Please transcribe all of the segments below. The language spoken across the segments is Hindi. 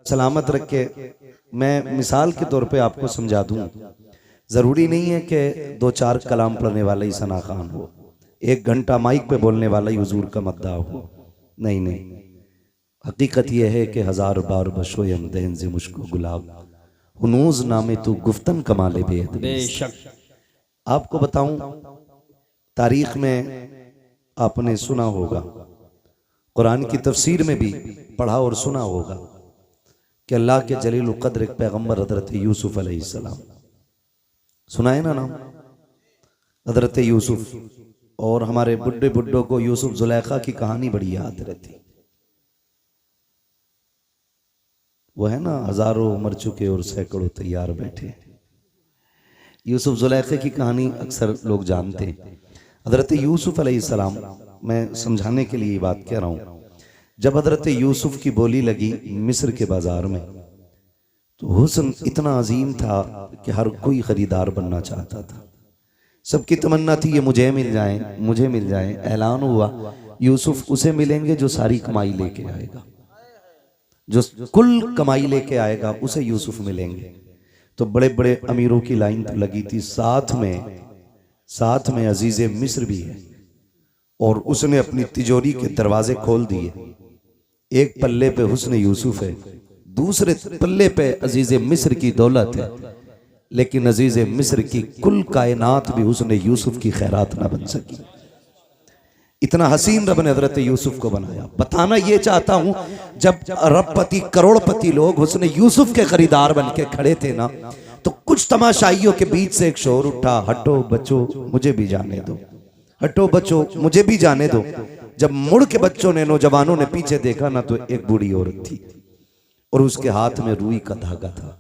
सलामत रख के मैं मिसाल के तौर पे आपको समझा दूं। ज़रूरी नहीं है कि 2-4 कलाम पढ़ने वाला ही सना खान हो, 1 घंटा माइक पे बोलने वाला ही हुजूर का मद्दा हो। नहीं नहीं, हकीकत यह है कि 1000 बार बशोयम दहन से मुश्को गुलाब हुनूज नामे तू गुफ्तन कमाले बेशक। आपको बताऊं, तारीख में आपने सुना होगा, कुरान की तफसीर में भी पढ़ा और सुना होगा कि अल्लाह के जलील क़द्र एक पैगम्बर हज़रत यूसुफ अलैहिस्सलाम, सुना है ना नाम हज़रत यूसुफ। और हमारे बुड्ढे बुड्ढों को यूसुफ जुलेखा की कहानी बड़ी याद रहती। वो है ना, हजारों मर चुके और सैकड़ों तैयार बैठे। यूसुफ जुलेखे की कहानी अक्सर लोग जानते हैं। हज़रत यूसुफ अलैहिस्सलाम, मैं समझाने के लिए ये बात कह रहा हूँ, जब हज़रत यूसुफ की बोली लगी मिस्र के बाजार में, तो हुस्न इतना अजीम था कि हर कोई खरीदार बनना चाहता था। सबकी तमन्ना थी ये मुझे मिल जाए, मुझे मिल जाए। ऐलान हुआ यूसुफ उसे मिलेंगे जो सारी कमाई लेके आएगा, जो कुल कमाई लेके आएगा उसे यूसुफ मिलेंगे। तो बड़े बड़े अमीरों की लाइन तो लगी थी, साथ में अजीज़े मिस्र भी है। और उसने अपनी तिजोरी के दरवाजे खोल दिए। एक पल्ले पे हुस्न यूसुफ है, दूसरे पल्ले पे अजीज़े मिस्र की दौलत है। लेकिन अजीज़े मिस्र की कुल कायनात भी हुस्न यूसुफ की खैरात ना बन सकी। इतना हसीन रब ने हज़रत यूसुफ को बनाया। बताना ये चाहता हूं, जब अरबपति करोड़पति लोग हुस्न यूसुफ के खरीदार बन के खड़े थे ना, तो कुछ तमाशाइयों के बीच से एक शोर उठा, हटो बच्चों मुझे भी जाने दो, हटो बच्चों मुझे भी जाने दो। जब मुड़ के बच्चों ने, नौजवानों ने पीछे देखा ना, तो एक बूढ़ी औरत थी और उसके हाथ में रुई का धागा था।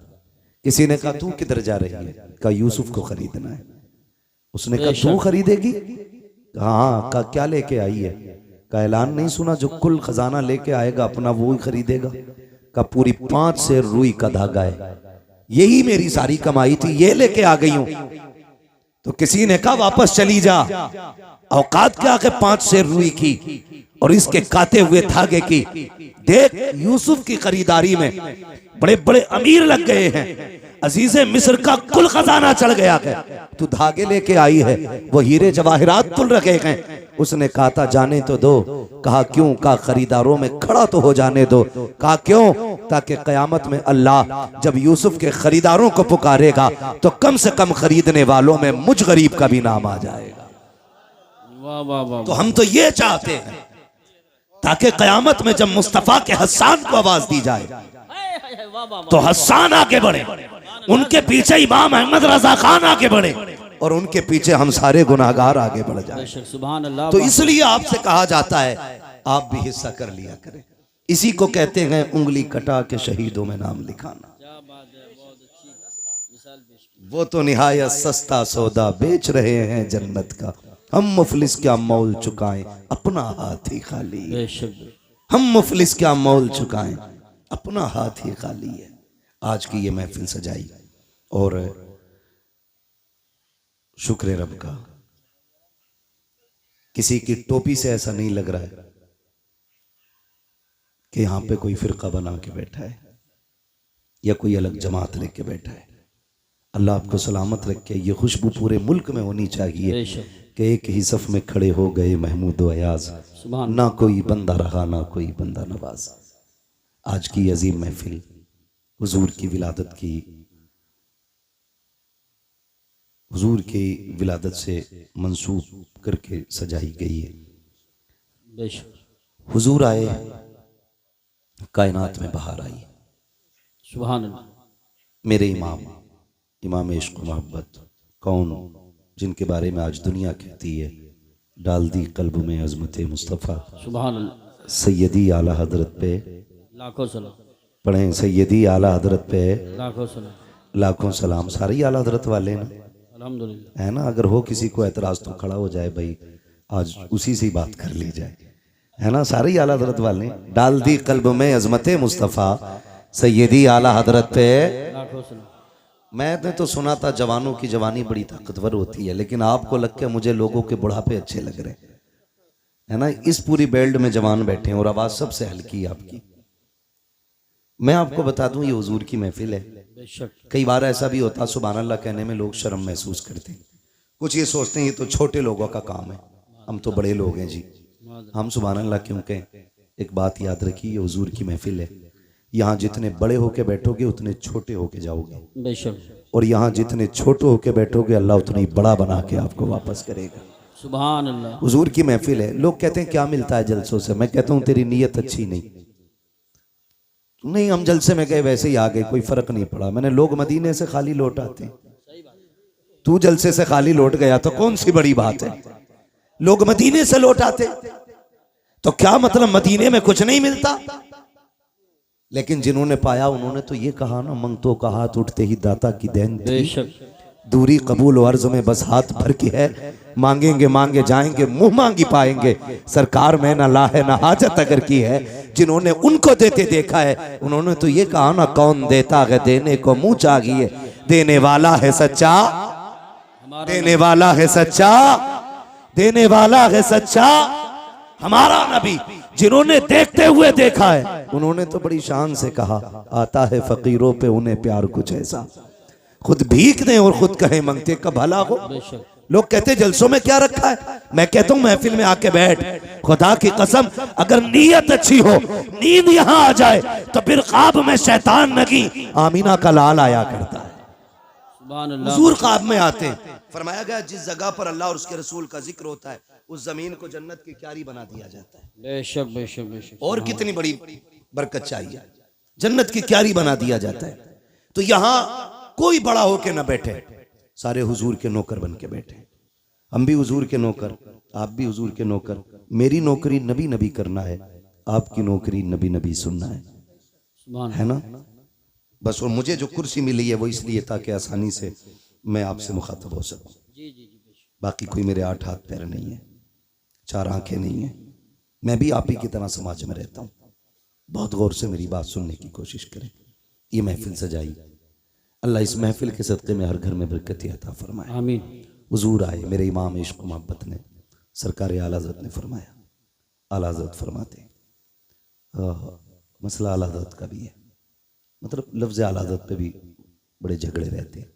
किसी ने कहा तू किधर जा रही है? कहा यूसुफ को खरीदना है। उसने कहा तू खरीदेगी? हाँ। कहा क्या लेके आई है? का ऐलान नहीं सुना, जो कुल खजाना लेके आएगा अपना वो ही खरीदेगा। का पूरी 5 सेर रुई का धागा है, यही मेरी सारी कमाई थी, ये लेके आ गई हूं। तो किसी ने कहा वापस चली जा, औकात क्या के 5 सेर रुई की और इसके काते हुए धागे की। देख यूसुफ की खरीदारी में बड़े बड़े अमीर लग गए हैं, अजीज़े मिस्र का कुल खजाना चढ़ गया है, तू धागे लेके आई है, वो हीरे जवाहिरात तुल रखे हैं। उसने कहा था जाने तो दो। कहा क्यों? कहा खरीदारों में खड़ा तो हो जाने दो। कहा क्यों? ताकि कयामत में अल्लाह जब यूसुफ के खरीदारों को पुकारेगा तो कम से कम खरीदने वालों में मुझ गरीब का भी नाम आ जाएगा। वाह वाह वाह। तो हम तो ये चाहते हैं ताकि कयामत में जब मुस्तफा के हस्सान को आवाज दी जाए तो हस्सान आगे बढ़े, उनके पीछे इमाम अहमद रजा खान आगे बढ़े और उनके पीछे हम सारे गुनाहगार आगे बढ़ जाए। सुभान अल्लाह। तो इसलिए आपसे कहा जाता है आप भी हिस्सा कर लिया करें। इसी को कहते हैं उंगली कटा के शहीदों में नाम लिखाना। वो तो निहायत सस्ता सौदा बेच रहे हैं जन्नत का, हम मुफलिस क्या मोल चुकाएं अपना हाथ ही खाली। हम मुफलिस क्या मोल चुकाएं अपना हाथ ही खाली है। आज की ये महफिल सजाई और शुक्र रब का, किसी की टोपी से ऐसा नहीं लग रहा है कि यहां पे कोई फिरका बना के बैठा है या कोई अलग जमात लेके बैठा है। अल्लाह आपको सलामत रखे। ये खुशबू पूरे मुल्क में होनी चाहिए कि एक ही सफ में खड़े हो गए महमूद अयाज, ना कोई बंदा रहा ना कोई बंदा नवाज। आज की अजीम महफिल हुजूर की विलादत की, हुजूर की विलादत से मंसूब करके सजाई गई है। हुजूर आए, कायनात में बहार आई। सुभान अल्लाह। मेरे इमाम इश्क मोहब्बत कौन, जिनके बारे में आज दुनिया कहती है डाल दी कल्ब में अजमत मुस्तफ़ा। सुभान अल्लाह। सैयदी आला हजरत पे लाखों सलाम पढ़ें, सैयदी आला हजरत पे लाखों सलाम। लाखों सलाम। सारे ही आला हजरत वाले हैं अल्हम्दुलिल्लाह, है ना। अगर हो किसी को एतराज तो खड़ा हो जाए भाई, आज उसी से ही बात कर ली जाए, है ना। सारे ही आला हजरत वाले। डाल दी कल्ब में अजमत मुस्तफ़ा सैयदी आला हजरत पे लाखों सलाम। मैंने तो सुना था जवानों की जवानी बड़ी ताकतवर होती है, लेकिन आपको लग के मुझे लोगों के बुढ़ापे अच्छे लग रहे हैं ना। इस पूरी बेल्ट में जवान बैठे हैं और आवाज सबसे हल्की है आपकी। मैं आपको बता दूं ये हुजूर की महफिल है। बेशक कई बार ऐसा भी होता सुभान अल्लाह कहने में लोग शर्म महसूस करते हैं, कुछ ये सोचते हैं ये तो छोटे लोगों का काम है, हम तो बड़े लोग हैं जी। हम सुभान अल्लाह क्यों कहें? एक बात याद रखिए, ये हुजूर की महफिल है। यहाँ जितने बड़े होके बैठोगे उतने छोटे होके जाओगे, बेशक और यहाँ जितने छोटे होके बैठोगे अल्लाह उतना ही बड़ा बना के आपको वापस करेगा। सुभान अल्लाह। हुजूर की महफिल है। लोग कहते हैं क्या मिलता है जलसों से? मैं कहता हूँ तेरी नीयत अच्छी नहीं, हम जलसे में गए वैसे ही आ गए, कोई फर्क नहीं पड़ा। मैंने लोग मदीने से खाली लौट आते हैं, तू जलसे से खाली लौट गया तो कौन सी बड़ी बात है? लोग मदीने से लौट आते तो क्या मतलब मदीने में कुछ नहीं मिलता? लेकिन जिन्होंने पाया उन्होंने तो ये कहा ना, मंगतों का हाथ उठते ही दाता की देन थी, बेशक दूरी कबूल अर्ज में बस हाथ भर की है, मांगेंगे मांगे जाएंगे मुंह मांगी पाएंगे, सरकार में ना ला है ना हाजत अगर की है। जिन्होंने उनको देते देखा है उन्होंने तो ये कहा ना, कौन देता है देने को मुंह चाहिए, देने वाला है सच्चा, देने वाला है सच्चा, देने वाला है सच्चा हमारा नबी। जिन्होंने देखते हुए देखा है उन्होंने तो बड़ी शान से कहा, आता है फकीरों पे उन्हें प्यार कुछ ऐसा, खुद भीख दें और खुद कहें मंगते का भला हो। बेशक लोग कहते जलसों में क्या रखा है? मैं कहता हूं महफिल में आके बैठ, खुदा की कसम अगर नीयत अच्छी हो, नींद यहां आ जाए तो फिर ख्वाब में शैतान नगी आमीना का लाल आया करता है। सुभान अल्लाह। हुजूर ख्वाब में आते हैं। फरमाया गया जिस जगह पर अल्लाह और उसके रसूल का जिक्र होता है उस जमीन को जन्नत की क्यारी बना दिया जाता है। बेशक बेशक बेशक। और कितनी बड़ी बरकत चाहिए, जन्नत की क्यारी बना दिया जाता है। तो यहां कोई बड़ा होके ना बैठे, सारे हुजूर के नौकर बन के बैठे। हम भी हुजूर के नौकर, आप भी हुजूर के नौकर। मेरी नौकरी नबी नबी करना है, आपकी नौकरी नबी नबी सुनना है, सुभान है ना? बस और मुझे जो कुर्सी मिली है वो इसलिए ताकि आसानी से मैं आपसे मुखातब हो सकूं। जी जी जी बेशक। बाकी कोई मेरे 8 हाथ पैर नहीं है, 4 आंखें नहीं है। मैं भी आप ही की तरह समाज में रहता हूँ। बहुत गौर से मेरी बात सुनने की कोशिश करें। ये महफिल सजाई, अल्लाह इस महफिल के सदक़े में हर घर में बरकत अता फरमाए। आमीन। हुजूर आए, मेरे इमाम इश्क मोहब्बत ने, सरकार आला हज़रत ने फरमाया, आला हज़रत फरमाते मसला आला हज़रत का भी है, मतलब लफ्ज़ आला हज़रत पे भी बड़े झगड़े रहते हैं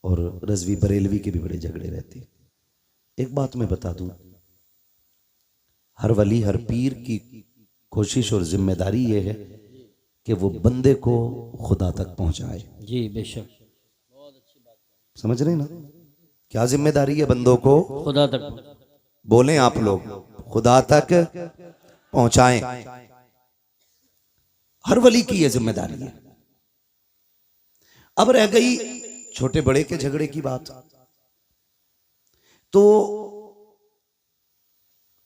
और रज़वी बरेलवी के भी बड़े झगड़े रहते हैं। एक बात मैं बता दूं, हर वली हर पीर की कोशिश और जिम्मेदारी ये है कि वो बंदे को खुदा तक पहुंचाए। जी बेशक। समझ रहे ना क्या जिम्मेदारी है बंदों को? खुदा तक बोलें आप लोग, खुदा तक पहुंचाएं। हर वली की यह जिम्मेदारी है। अब रह गई छोटे बड़े के झगड़े की बात, तो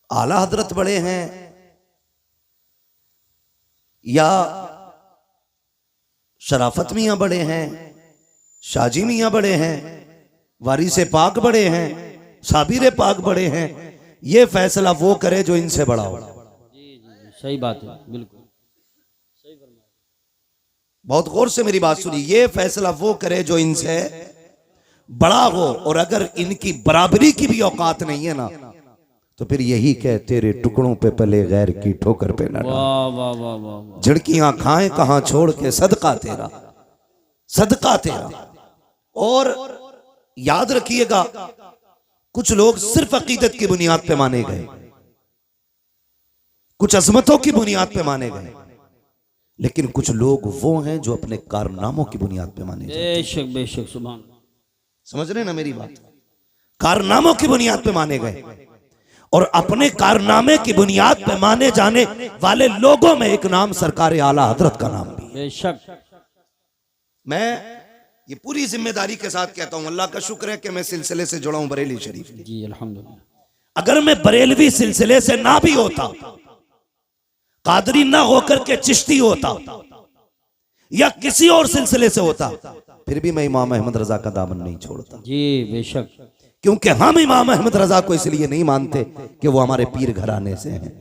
आला हजरत बड़े हैं या शराफत मियां बड़े हैं, शाजी मियां बड़े हैं, वारिस पाक बड़े हैं, साबिर पाक बड़े हैं, ये फैसला वो करे जो इनसे बड़ा हो। जी जी सही बात है, बिल्कुल सही फरमाया। बहुत गौर से मेरी बात सुनिए, ये फैसला वो करे जो इनसे बड़ा हो, और अगर इनकी बराबरी की भी औकात नहीं है ना तो फिर यही कह तेरे टुकड़ों पे पले गैर की ठोकर पे न डाल। वाह वाह वाह वाह। झड़कियां खाएं कहां छोड़ के सदका तेरा, सदका तेरा। और याद रखिएगा कुछ लोग सिर्फ अकीदत की बुनियाद पे माने गए, कुछ अजमतों की बुनियाद पे माने गए, लेकिन कुछ लोग वो हैं जो अपने कारनामों की बुनियाद पे माने गए। बेशक बेशक। सुभान। समझ रहे ना मेरी बात? कारनामों की बुनियाद पे माने गए, और अपने कारनामे की बुनियाद पे माने जाने वाले लोगों में एक नाम सरकार आला हजरत का नाम भी है। बेशक। मैं ये पूरी जिम्मेदारी के साथ कहता हूं, अल्लाह का शुक्र है कि मैं सिलसिले से जुड़ा हूं बरेली शरीफ। जी अल्हम्दुलिल्लाह। अगर मैं बरेलवी सिलसिले से ना भी होता, कादरी ना होकर के चिश्ती होता या किसी और सिलसिले से होता, फिर भी मैं इमाम अहमद रजा का दामन नहीं छोड़ता। जी बेशक। क्योंकि हम इमाम अहमद रजा को इसलिए नहीं मानते कि वो हमारे पीर घराने से हैं,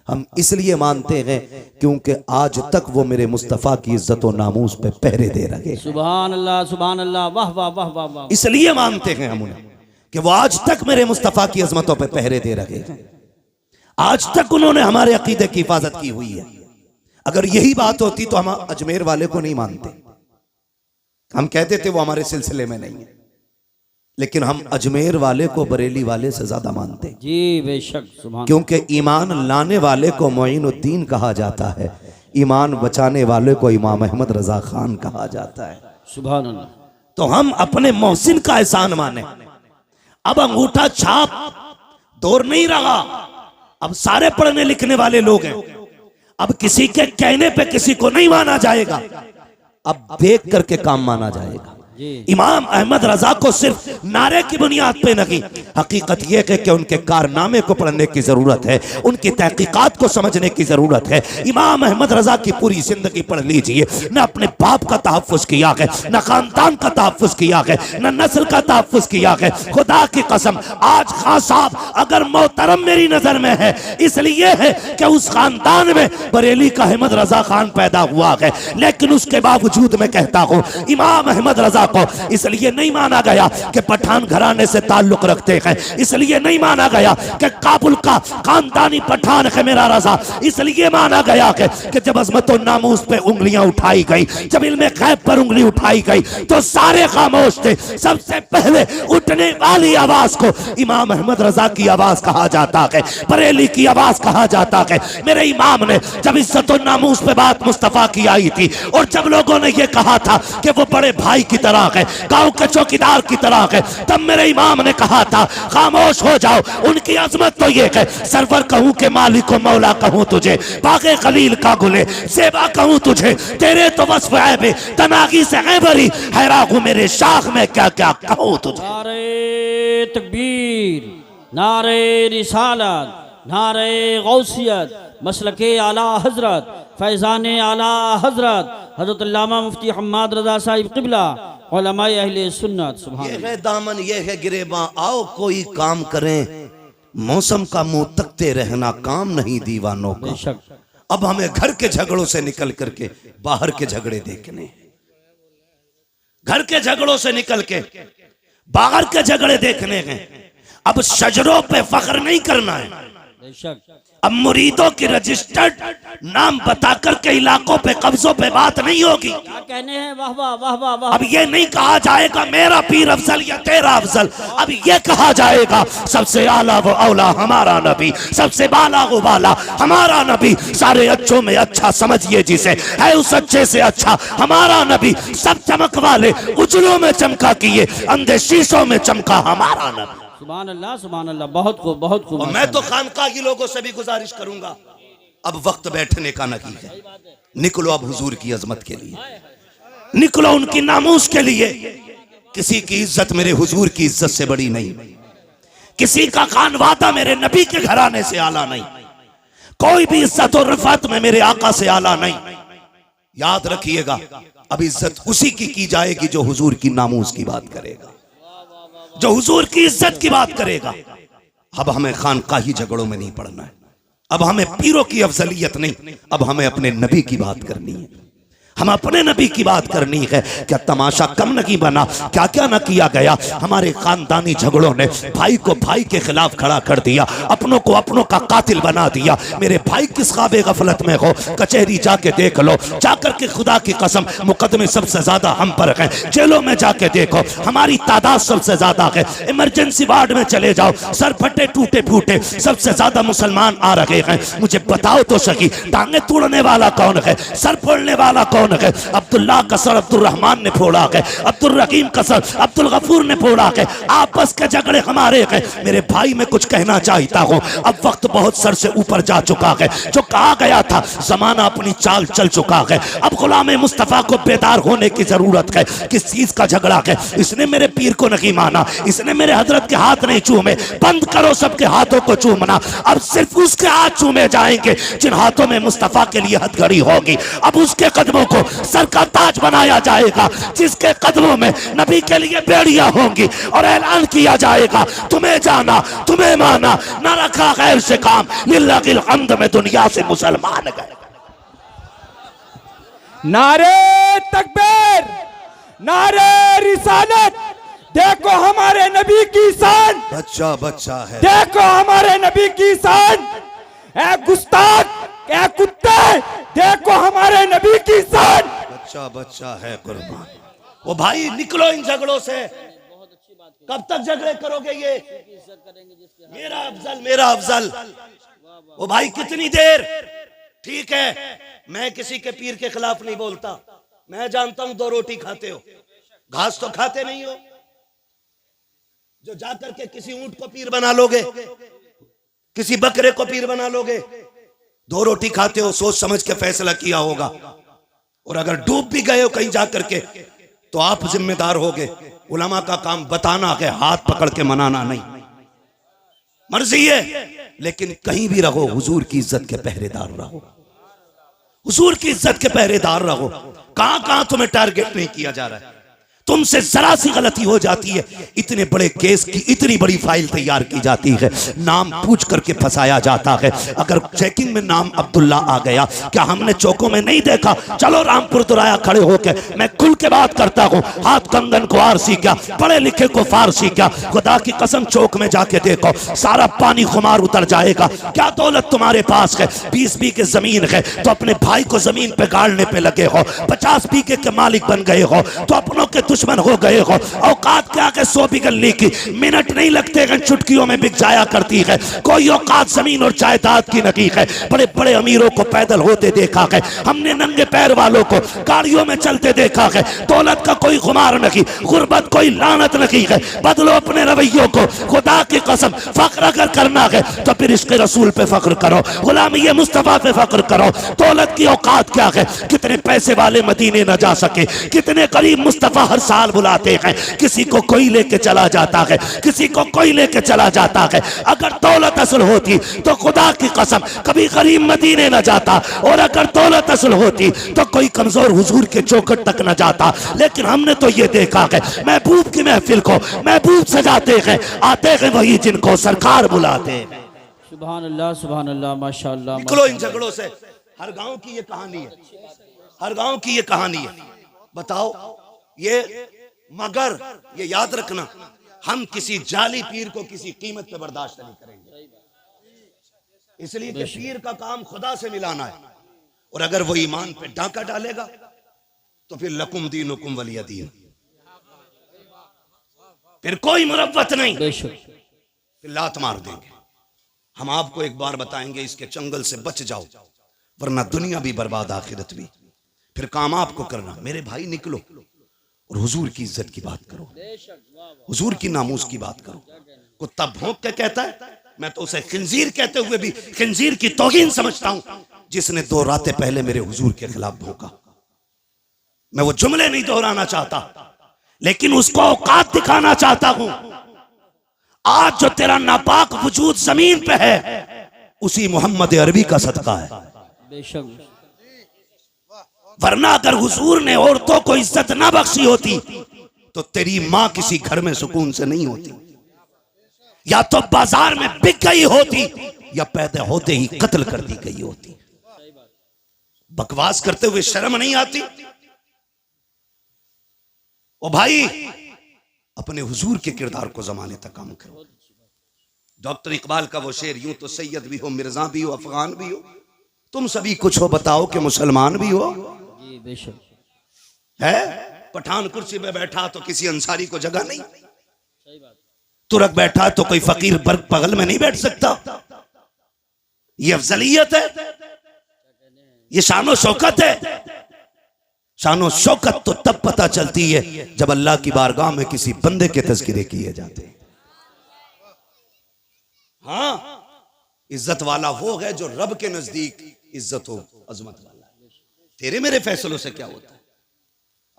हम इसलिए मानते हैं क्योंकि आज तक वो मेरे मुस्तफ़ा की इज्जत और नामूस पे पहरे दे रहे। सुभान अल्लाह सुभान अल्लाह। वाह वाह वाह वाह वाह। इसलिए मानते हैं हम उन्हें कि वो आज तक मेरे मुस्तफ़ा की अजमतों पे पहरे दे रहे हैं। आज तक उन्होंने हमारे अकीदे की हिफाजत की हुई है, अगर यही बात होती तो हम अजमेर वाले को नहीं मानते, हम कहते थे वो हमारे सिलसिले में नहीं है, लेकिन हम अजमेर वाले को बरेली वाले से ज्यादा मानते हैं। जी बेशक, सुभान। क्योंकि ईमान लाने वाले को मोइनुद्दीन कहा जाता है, ईमान बचाने वाले को इमाम अहमद रजा खान कहा जाता है। सुभान अल्लाह। तो हम अपने मोहसिन का एहसान माने। अब अंगूठा छाप दौर नहीं रहा, अब सारे पढ़ने लिखने वाले लोग हैं। अब किसी के कहने पे किसी को नहीं माना जाएगा, अब देख करके काम माना जाएगा। इमाम अहमद रजा को सिर्फ नारे की बुनियाद पे नहीं, हकीकत यह है कि उनके कारनामे को पढ़ने की जरूरत है, उनकी तहकीकात को समझने की जरूरत है। इमाम अहमद रजा की पूरी जिंदगी पढ़ लीजिए, न अपने बाप का तहफ़्फ़ुज़ किया है, न खानदान का तहफ़्फ़ुज़ किया है, न नस्ल का तहफ़्फ़ुज़ किया है। खुदा की कसम, आज खान साहब अगर मोहतरम मेरी नजर में है इसलिए है कि उस खानदान में बरेली का अहमद रजा खान पैदा हुआ है, लेकिन उसके बावजूद मैं कहता हूँ इमाम अहमद रजा को इसलिए नहीं माना गया कि पठान घराने से ताल्लुक रखते हैं, इसलिए नहीं माना गया कि काबुल का खानदानी पठान है मेरा रजा, इसलिए माना गया कि जब अज़मत और नामूस पे उंगलियां उठाई गई, जब इल्मे गैब पर उंगली उठाई गई तो सारे खामोश थे। सबसे पहले उठने वाली आवाज को इमाम अहमद रजा की आवाज कहा जाता है, बरेली की आवाज कहा जाता है। मेरे इमाम ने जब इज्जत और नामूस पे बात मुस्तफा की आई थी और जब लोगों ने यह कहा था कि वो बड़े भाई की तरह है, गांव के चौकीदार की तरह है, तब मेरे इमाम ने कहा था खामोश हो जाओ, उनकी अजमत तो ये है, सरवर कहूं के मालिक को मौला कहूं तुझे, बागे खलील का गुले सेवा कहूं तुझे, तेरे तो वस्फ ऐबे तनागी से ऐबरी हैरा हूं मेरे शाख में क्या क्या कहूं तुझे। नारे तकबीर, नारे रिसालत, नारे गौसियत, मसलके आला हजरत, फैजान आला हजरत हजरत अल्लामा मुफ्ती हम्माद रजा साहिब क़िबला उलमाए अहले सुन्नत। सुभान। ये है दामन, ये है गिरेबां, आओ कोई काम करें, मौसम का मुंह तकते रहना काम नहीं दीवानों का। बेशक। अब हमें घर के झगड़ों से निकल करके बाहर के झगड़े देखने, घर के झगड़ों से निकल के बाहर के झगड़े देखने हैं। अब शजरों पे फख्र नहीं करना है, बेशक। अब मुरीदों की रजिस्टर्ड नाम बताकर के इलाकों पे कब्जों पे बात नहीं होगी। क्या कहने हैं, वाह वाह वाह वाह वाह। अब ये नहीं कहा जाएगा मेरा पीर अफजल या तेरा अफजल, अब ये कहा जाएगा सबसे आला वो औला हमारा नबी, सबसे बाला वो बाला हमारा नबी, सारे अच्छों में अच्छा समझिए जिसे, है उस अच्छे से अच्छा हमारा नबी, सब चमक वाले उजलों में चमका किए, अंधे शीशों में चमका हमारा नबी। सुभान अल्लाह, सुभान अल्लाह, बहुत खूब, बहुत खूब। और मैं तो खानकाही लोगों से भी गुजारिश करूंगा, अब वक्त बैठने का नहीं है, निकलो अब हुजूर की अजमत के लिए, निकलो उनकी नामूस के लिए। किसी की इज्जत मेरे हुजूर की इज्जत से बड़ी नहीं, किसी का खानवादा मेरे नबी के घराने से आला नहीं, कोई भी इज्जत और रफात में मेरे आका से आला नहीं। याद रखिएगा, अब इज्जत उसी की जाएगी जो हुजूर की नामूस की बात करेगा, जो हुजूर की इज्जत की बात करेगा। अब हमें खानकाही झगड़ों में नहीं पड़ना है, अब हमें पीरों की अफजलियत नहीं, अब हमें अपने नबी की बात करनी है, हम अपने नबी की बात करनी है। क्या तमाशा कम नहीं बना, क्या क्या न किया गया। हमारे खानदानी झगड़ों ने भाई को भाई के खिलाफ खड़ा कर दिया, अपनों को अपनों का कातिल बना दिया। मेरे भाई किस ख्वाबे गफलत में हो, कचहरी जाके देख लो, जाकर के खुदा की कसम मुकदमे सबसे ज्यादा हम पर हैं, जेलों में जाके देखो हमारी तादाद सबसे ज्यादा है। इमरजेंसी वार्ड में चले जाओ, सर फटे टूटे फूटे सबसे ज्यादा मुसलमान आ रहे हैं। मुझे बताओ तो सही, टांगे तोड़ने वाला कौन है, सर फोड़ने वाला कौन है? अब्दुल्लाह का सर अब्दुल रहमान ने फोड़ा है, अब्दुल रहीम का सर अब्दुल गफूर ने फोड़ा है। आपस के झगड़े हमारे हैं। मेरे भाई मैं कुछ कहना चाहता हूँ, अब वक्त बहुत सर से ऊपर जा चुका है। जो कहा गया था जमाना अपनी चाल चल चुका है। अब गुलाम मुस्तफा को बेदार होने की जरूरत है। किस चीज का झगड़ा है? इसने मेरे पीर को नहीं माना, इसने मेरे हजरत के हाथ नहीं चूमे। बंद करो सबके हाथों को चूमना, अब सिर्फ उसके हाथ चूमे जाएंगे जिन हाथों में मुस्तफा के लिए हथकड़ी होगी। अब उसके कदमों को सर का ताज बनाया जाएगा जिसके कदमों में नबी के लिए बेड़ियां होंगी, और ऐलान किया जाएगा तुम्हें जाना तुम्हें माना, न रखा गैर से काम, लिल्लाहिल हम्द में दुनिया से मुसलमान गए। नारे तकबीर, नारे रिसालत, देखो हमारे नबी की शान, बच्चा बच्चा है, देखो हमारे नबी की शान। ए गुस्ताख, ए कुत्ते, देखो हमारे नबी की शान। बच्चा बच्चा है कुर्बान। वो भाई निकलो इन झगड़ों से, कब तक झगड़े करोगे ये? मेरा अफजल मेरा अफजल। वो भाई कितनी देर? ठीक है, मैं किसी के पीर के खिलाफ नहीं बोलता, मैं जानता हूं 2 रोटी खाते हो, घास तो खाते नहीं हो, जो जाकर के किसी ऊंट को पीर बना लोगे, किसी बकरे को पीर बना लोगे। 2 रोटी खाते हो, सोच समझ के फैसला किया होगा, और अगर डूब भी गए हो कहीं जाकर के तो आप जिम्मेदार होगे। उलमा का काम बताना है, हाथ पकड़ के मनाना नहीं। मर्जी है, लेकिन कहीं भी रहो हुजूर की इज्जत के पहरेदार रहो, हुजूर की इज्जत के पहरेदार रहो। कहां कहां तुम्हें टारगेट नहीं किया जा रहा है, तुमसे जरा सी गलती हो जाती है, इतने बड़े केस की इतनी बड़ी फाइल तैयार की जाती है, नाम पूछ करके फंसाया जाता है। अगर चेकिंग में नाम अब्दुल्ला आ गया, क्या हमने चौकों में नहीं देखा? चलो रामपुर दुराया खड़े होके मैं खुल के बात करता हूँ, हाथ कंगन को आरसी क्या, पढ़े लिखे को फारसी क्या, खुदा की कसम चौक में जाके देखो, सारा पानी खुमार उतर जाएगा। क्या दौलत तुम्हारे पास है? 20 बीघे जमीन है तो अपने भाई को जमीन पे गाड़ने पे लगे हो, 50 बीघे के मालिक बन गए हो तो अपनों के दुश्मन हो गए हो। औकात क्या के 100 बिगली की मिनट नहीं लगते, चुटकियों में बिक जाया करती है। कोई औकात जमीन और जायदाद की नहीं है। बड़े बड़े अमीरों को पैदल होते देखा है हमने, नंगे पैर वालों को गाड़ियों में चलते देखा है। दौलत का कोई खुमार नहीं, गुर्बत कोई लानत नहीं है। बदलो अपने रवैयों को, खुदा की कसम फख्र अगर करना है तो फिर इश्क़ रसूल पे फख्र करो, गुलामी मुस्तफा पे फख्र करो। दौलत की औकात क्या है? कितने पैसे वाले मदीने न जा सके, कितने गरीब मुस्तफा हर साल बुलाते हैं, किसी को कोई लेके चला जाता है, किसी को कोई लेके चला जाता है। अगर दौलत असल होती तो खुदा की कसम कभी गरीब मदीने न जाता, और अगर दौलत असल होती तो कोई कमजोर हुजूर के चौखट तक न जाता। लेकिन हमने तो ये देखा है, महबूब की महफिल को महबूब सजाते हैं, आते हैं वही जिनको सरकार बुलाते हैं। सुभान अल्लाह माशाअल्लाह। निकलो इन झगड़ों से। हर गांव की ये कहानी है, हर गांव की ये कहानी है। बताओ ये, मगर ये याद रखना, हम किसी जाली पीर को किसी कीमत पे बर्दाश्त नहीं करेंगे, इसलिए कि पीर का काम खुदा से मिलाना है। और अगर वो ईमान पे डाका डालेगा तो फिर लकुम दीनुकुम वलिय दीन, फिर कोई मुरव्वत नहीं, फिर लात मार देंगे। हम आपको एक बार बताएंगे, इसके चंगल से बच जाओ, वरना दुनिया भी बर्बाद आखिरत भी। फिर काम आपको करना। मेरे भाई निकलो और हुजूर की इज्जत की बात करो, हुजूर की नामूस की बात करो। कुत्ता भौंक के कहता है, मैं तो उसे खिंजीर कहते हुए भी खिंजीर की तौहीन समझता हूं, जिसने 2 रातें पहले मेरे हुजूर के खिलाफ भौंका। मैं वो जुमले नहीं दोहराना चाहता, लेकिन उसको औकात दिखाना चाहता हूं। आज जो तेरा नापाक वजूद जमीन पे है, उसी मोहम्मद अरबी का सदका है। बेशक, वरना अगर हुजूर ने औरतों को इज्जत ना बख्शी होती तो तेरी मां किसी घर में सुकून से नहीं होती, या तो बाजार में बिक गई होती, या पैदा होते ही कत्ल कर दी गई होती। बकवास करते हुए शर्म नहीं आती? ओ भाई, अपने हुजूर के किरदार को जमाने तक काम करो। डॉक्टर इकबाल का वो शेर, यूं तो सैयद भी हो, मिर्जा भी हो, अफगान भी हो, तुम सभी कुछ हो, बताओ कि मुसलमान भी हो। है पठान कुर्सी में बैठा तो किसी अंसारी को जगह नहीं, तुरक बैठा तो कोई फकीर बर्ग बगल में नहीं बैठ सकता। ये अफजलियत है, ये शानो शौकत है। शानो शौकत तो तब पता चलती है जब अल्लाह की बारगाह में किसी बंदे के तज़किरे किए जाते हैं। हाँ, इज्जत वाला वो है जो रब के नजदीक इज्जत हो, अजमत वाला। तेरे मेरे फैसलों से क्या होता है?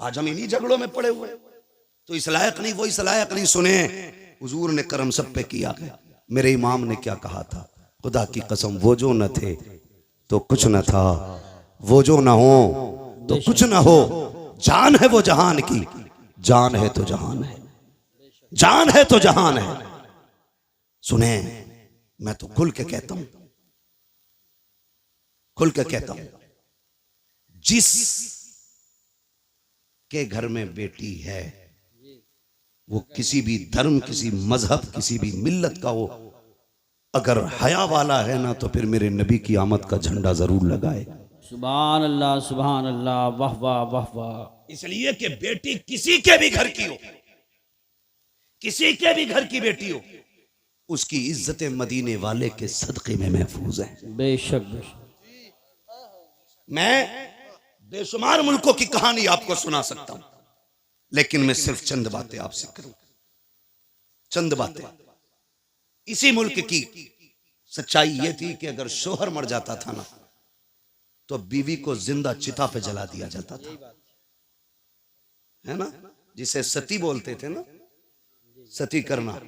आज हम इन्हीं झगड़ों में पड़े हुए, तो इस लायक नहीं वो इस लायक नहीं। सुने, हुजूर ने करम सब पे किया है। मेरे इमाम ने क्या कहा था? खुदा की कसम, वो जो न थे तो कुछ न था, वो जो न हो तो कुछ न हो। जान है वो जहान की, जान है तो जहान है, जान है तो जहान है। सुने, मैं तो खुल के कहता हूं, खुल के कहता हूं, जिस के घर में बेटी है, वो किसी भी धर्म, किसी मजहब, किसी भी मिल्लत का हो, अगर हया वाला है ना, तो फिर मेरे नबी की आमद का झंडा जरूर लगाए। सुभान अल्लाह, वाह वाह वाह वाह। इसलिए कि बेटी किसी के भी घर की हो, किसी के भी घर की बेटी हो, उसकी इज्जत मदीने वाले के सदक़े में महफूज है। बेशक बेशक। मैं बेशुमार मुल्कों की कहानी आपको सुना सकता हूं, लेकिन मैं सिर्फ चंद बातें आपसे करूं, चंद बातें। इसी मुल्क की सच्चाई यह थी कि अगर शोहर मर जाता था ना, तो बीवी को जिंदा चिता पे जला दिया जाता था, है ना, जिसे सती बोलते थे ना, सती करना,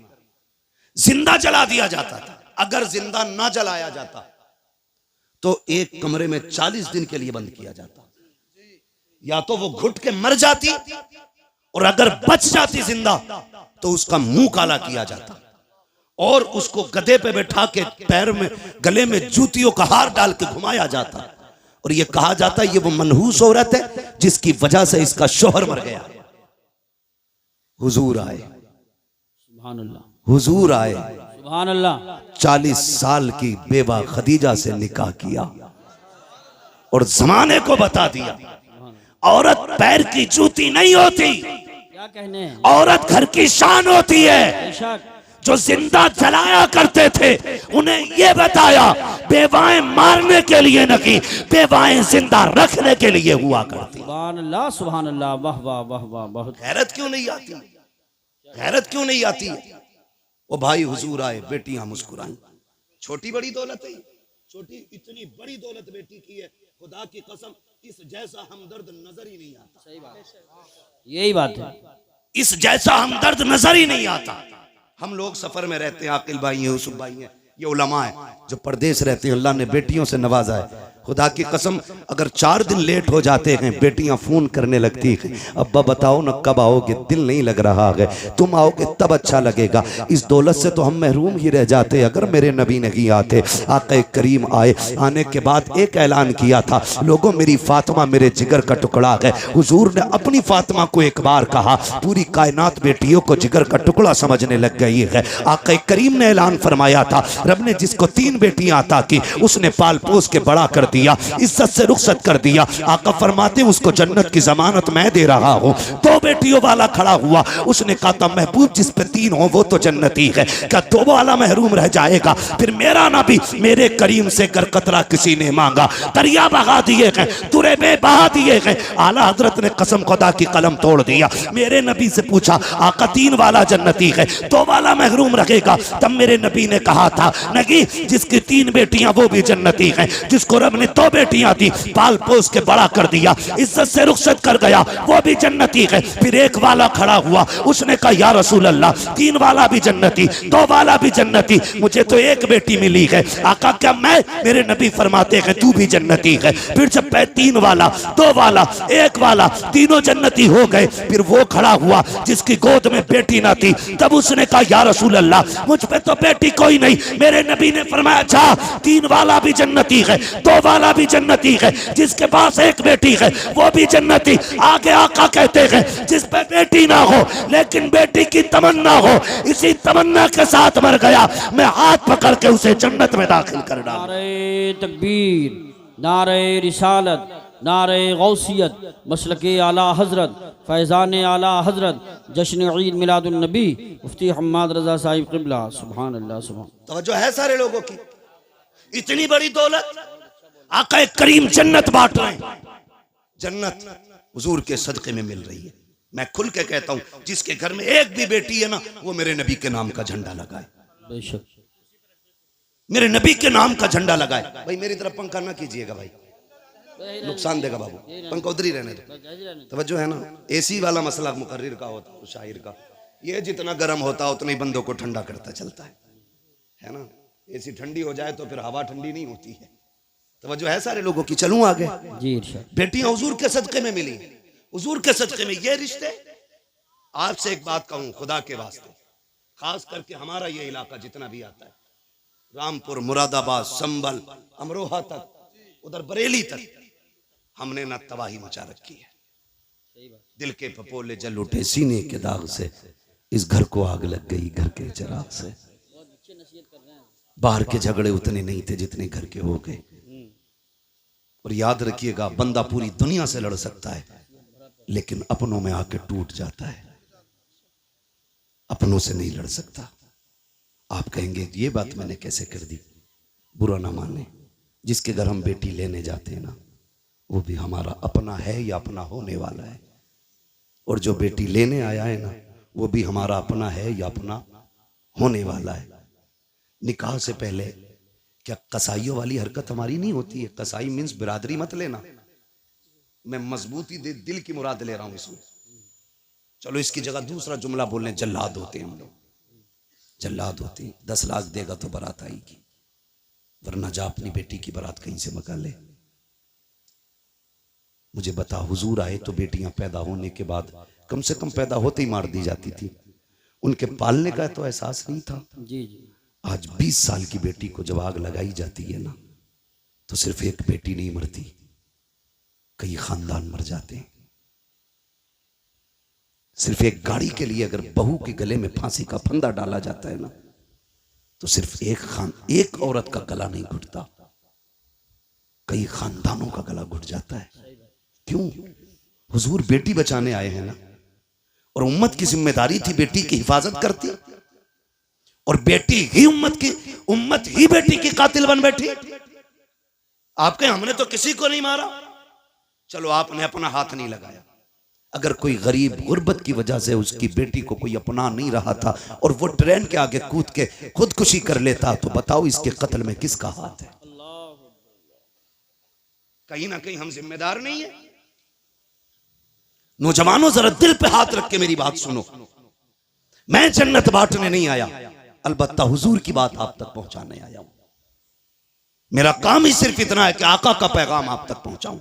जिंदा जला दिया जाता था। अगर जिंदा ना जलाया जाता तो एक कमरे में 40 दिन के लिए बंद किया जाता। या तो वो घुट के मर जाती, और अगर बच जाती जिंदा तो उसका मुंह काला किया जाता, और उसको गधे पे बैठा के पैर में गले में जूतियों का हार डाल के घुमाया जाता, और ये कहा जाता ये वो मनहूस औरत है जिसकी वजह से इसका शोहर मर गया। हुजूर आए, सुभान अल्लाह, हुजूर आए, सुभान अल्लाह। 40 साल की बेवा खदीजा से निकाह किया और जमाने को बता दिया औरत पैर की जूती नहीं होती, क्या कहने हैं। औरत घर की शान होती है। बेशक। जो जिंदा जलाया करते थे उन्हें यह बताया बेवाएं मारने के लिए नहीं, बेवाएं जिंदा रखने के लिए हुआ करती। सुभान अल्लाह, वाह वाह वाह वाह। बहुत गैरत क्यों नहीं आती, गैरत क्यों नहीं आती। वो भाई हुजूर आए, बेटियां मुस्कुराई। छोटी बड़ी दौलत है, छोटी इतनी बड़ी दौलत बेटी की है, खुदा की कसम इस जैसा हमदर्द नजर ही नहीं आता। सही बात, यही बात है। इस जैसा हमदर्द नजर ही नहीं आता। हम लोग सफर में रहते हैं, आकिल भाई हैं, यूसुफ भाई हैं, ये उलमा है जो परदेश रहते हैं, अल्लाह ने बेटियों से नवाजा है। खुदा की कसम अगर 4 दिन लेट हो जाते हैं, बेटियां फोन करने लगती हैं, अब्बा बताओ ना कब आओगे, दिल नहीं लग रहा है, तुम आओगे तब अच्छा लगेगा। इस दौलत से तो हम महरूम ही रह जाते अगर मेरे नबी नहीं आते। आक़ा करीम आए, आने के बाद एक ऐलान किया था, लोगों मेरी फातिमा मेरे जिगर का टुकड़ा है। हुजूर ने अपनी फातिमा को एक बार कहा, पूरी कायनात बेटियों को जिगर का टुकड़ा समझने लग गई है। आक़ा करीम ने ऐलान फरमाया था, रब ने जिसको 3 बेटियां अता की उसने पाल पोस के बड़ा कर दिया, इज्जत से रुखसत कर दिया। आका फरमाते उसको जन्नत की जमानत मैं दे रहा हूँ। 2 बेटियों वाला खड़ा हुआ, उसने कहा था महबूब जिस पे 3 हो वो तो जन्नती है, क्या 2 वाला महरूम रह जाएगा। फिर मेरा नबी मेरे करीम से कर कतरा किसी ने मांगा, दरिया बहा दिए गए, तुरे में बहा दिए गए। आला हजरत ने कसम खुदा की कलम तोड़ दिया। मेरे नबी से पूछा आका 3 वाला जन्नती है, 2 वाला महरूम रहेगा। तब मेरे नबी ने कहा था नहीं, जिसकी 3 बेटियां वो भी जन्नती है, जिसको रब ने 2 बेटियां दी, पाल पोस के बड़ा कर दिया, इज्जत से रुखसत कर गया, वो भी जन्नती है। फिर एक वाला खड़ा हुआ, उसने कहा या रसूल अल्लाह 3 वाला भी जन्नती, 2 वाला भी जन्नती, मुझे तो 1 बेटी मिली है। आका क्या मैं, मेरे नबी फरमाते हैं तू भी जन्नती है। फिर जब 3 वाला, 2 वाला, 1 वाला, तीनों जन्नती हो गए, फिर वो खड़ा हुआ जिसकी गोद में बेटी ना थी। तब उसने कहा या रसूल अल्लाह मुझ पे तो बेटी कोई नहीं। मेरे नबी ने फरमाया अच्छा 3 वाला भी जन्नती है, 2 वाला भी जन्नती है, जिसके पास 1 बेटी है वो भी जन्नती। आगे आका कहते हैं जिस पे बेटी ना हो लेकिन बेटी की तमन्ना हो, इसी तमन्ना के साथ मर गया, मैं हाथ पकड़ के उसे जन्नत में दाखिल कर डाला। नारे तकबीर, नारे रिसालत, नारे गौसियत, मसलके आला हजरत, फैज़ान आला हजरत, जश्न ईद मिलादुन नबी मुफ्ती हम्माद रजा साहिब क़िबला। सुभान अल्लाह, सुभान। तवज्जो है सारे लोगों की। इतनी बड़ी दौलत, आका करीम जन्नत बांट रहे हैं, जन्नत हुजूर के सदके में मिल रही है। मैं खुल के कहता हूं जिसके घर में 1 भी बेटी है ना, वो मेरे नबी के नाम का झंडा लगाए, बेशक मेरे नबी के नाम का झंडा लगाए। भाई मेरी तरफ पंखा ना कीजिएगा भाई, नुकसान देगा बाबू, पंखा उधर ही रहने दो। तवज्जो है ना, एसी वाला मसला मुकर्रिर का होता है, शायर का, ये जितना गर्म होता उतना ही बंदों को ठंडा करता चलता है ना। एसी ठंडी हो जाए तो फिर हवा ठंडी नहीं होती है। तवज्जो है सारे लोगों की। चलूं आगे। जी इरशाद। बेटियां हुजूर के सदके में मिली, हुजूर के सदके में ये रिश्ते। आपसे एक बात कहूं खुदा के वास्ते, खास करके हमारा ये इलाका जितना भी आता है, रामपुर, मुरादाबाद, संभल, अमरोहा तक, उधर बरेली तक, हमने ना तबाही मचा रखी है। दिल के फपोले जल उठे सीने के दाग से, इस घर को आग लग गई घर के चिराग से। बाहर के झगड़े उतने नहीं थे जितने घर के हो गए। और याद रखिएगा, बंदा पूरी दुनिया से लड़ सकता है लेकिन अपनों में आके टूट जाता है, अपनों से नहीं लड़ सकता। आप कहेंगे ये बात मैंने कैसे कर दी? बुरा ना माने, जिसके घर हम बेटी लेने जाते हैं ना, वो भी हमारा अपना है या अपना होने वाला है, और जो बेटी लेने आया है ना, वो भी हमारा अपना है या अपना होने वाला है। निकाह से पहले क्या कसाईयों वाली हरकत हमारी नहीं होती है? कसाई मीन्स बिरादरी मत लेना, मैं मजबूती दिल की मुराद ले रहा हूं इसमें। चलो इसकी जगह दूसरा जुमला बोलने, जल्लाद होते हैं हम लोग, जल्लाद होते हैं। 10 लाख देगा तो बारात आएगी, वरना जा अपनी बेटी की बारात कहीं से मका ले। मुझे बता, हुजूर आए तो बेटियां पैदा होने के बाद कम से कम पैदा होते ही मार दी जाती थी, उनके पालने का तो एहसास नहीं था। जी जी। आज 20 साल की बेटी को जब आग लगाई जाती है ना, तो सिर्फ एक बेटी नहीं मरती, कई खानदान मर जाते हैं। सिर्फ एक गाड़ी के लिए अगर बहू के गले में फांसी का फंदा डाला जाता है ना, तो सिर्फ एक औरत का गला नहीं घुटता, कई खानदानों का गला घुट जाता है। क्यों? हुजूर बेटी बचाने आए हैं ना, और उम्मत की जिम्मेदारी थी बेटी की हिफाजत करती, और बेटी ही उम्मत ही बेटी की कातिल बन बैठी। आप कहें हमने तो किसी को नहीं मारा, चलो आपने अपना हाथ नहीं लगाया। अगर कोई गरीब गुर्बत की वजह से उसकी बेटी को कोई अपना नहीं रहा था और वो ट्रेन के आगे कूद के खुदकुशी कर लेता, तो बताओ इसके कत्ल में किसका हाथ है? कहीं ना कहीं हम जिम्मेदार नहीं है। नौजवानों जरा दिल पे हाथ रख के मेरी बात सुनो, मैं जन्नत बांटने नहीं आया, अलबत्ता हुजूर की बात आप तक पहुंचाने आया हूं। मेरा काम ही सिर्फ इतना है कि आका का पैगाम आप तक पहुंचाऊं,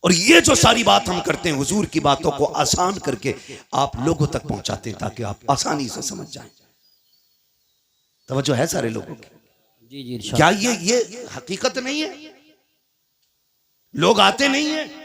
और ये जो सारी बात हम करते हैं हुजूर की बातों को आसान करके आप लोगों तक पहुंचाते हैं ताकि आप आसानी से समझ जाएं। तवज्जो है सारे लोगों की? जी जी। क्या ये हकीकत नहीं है? लोग आते नहीं है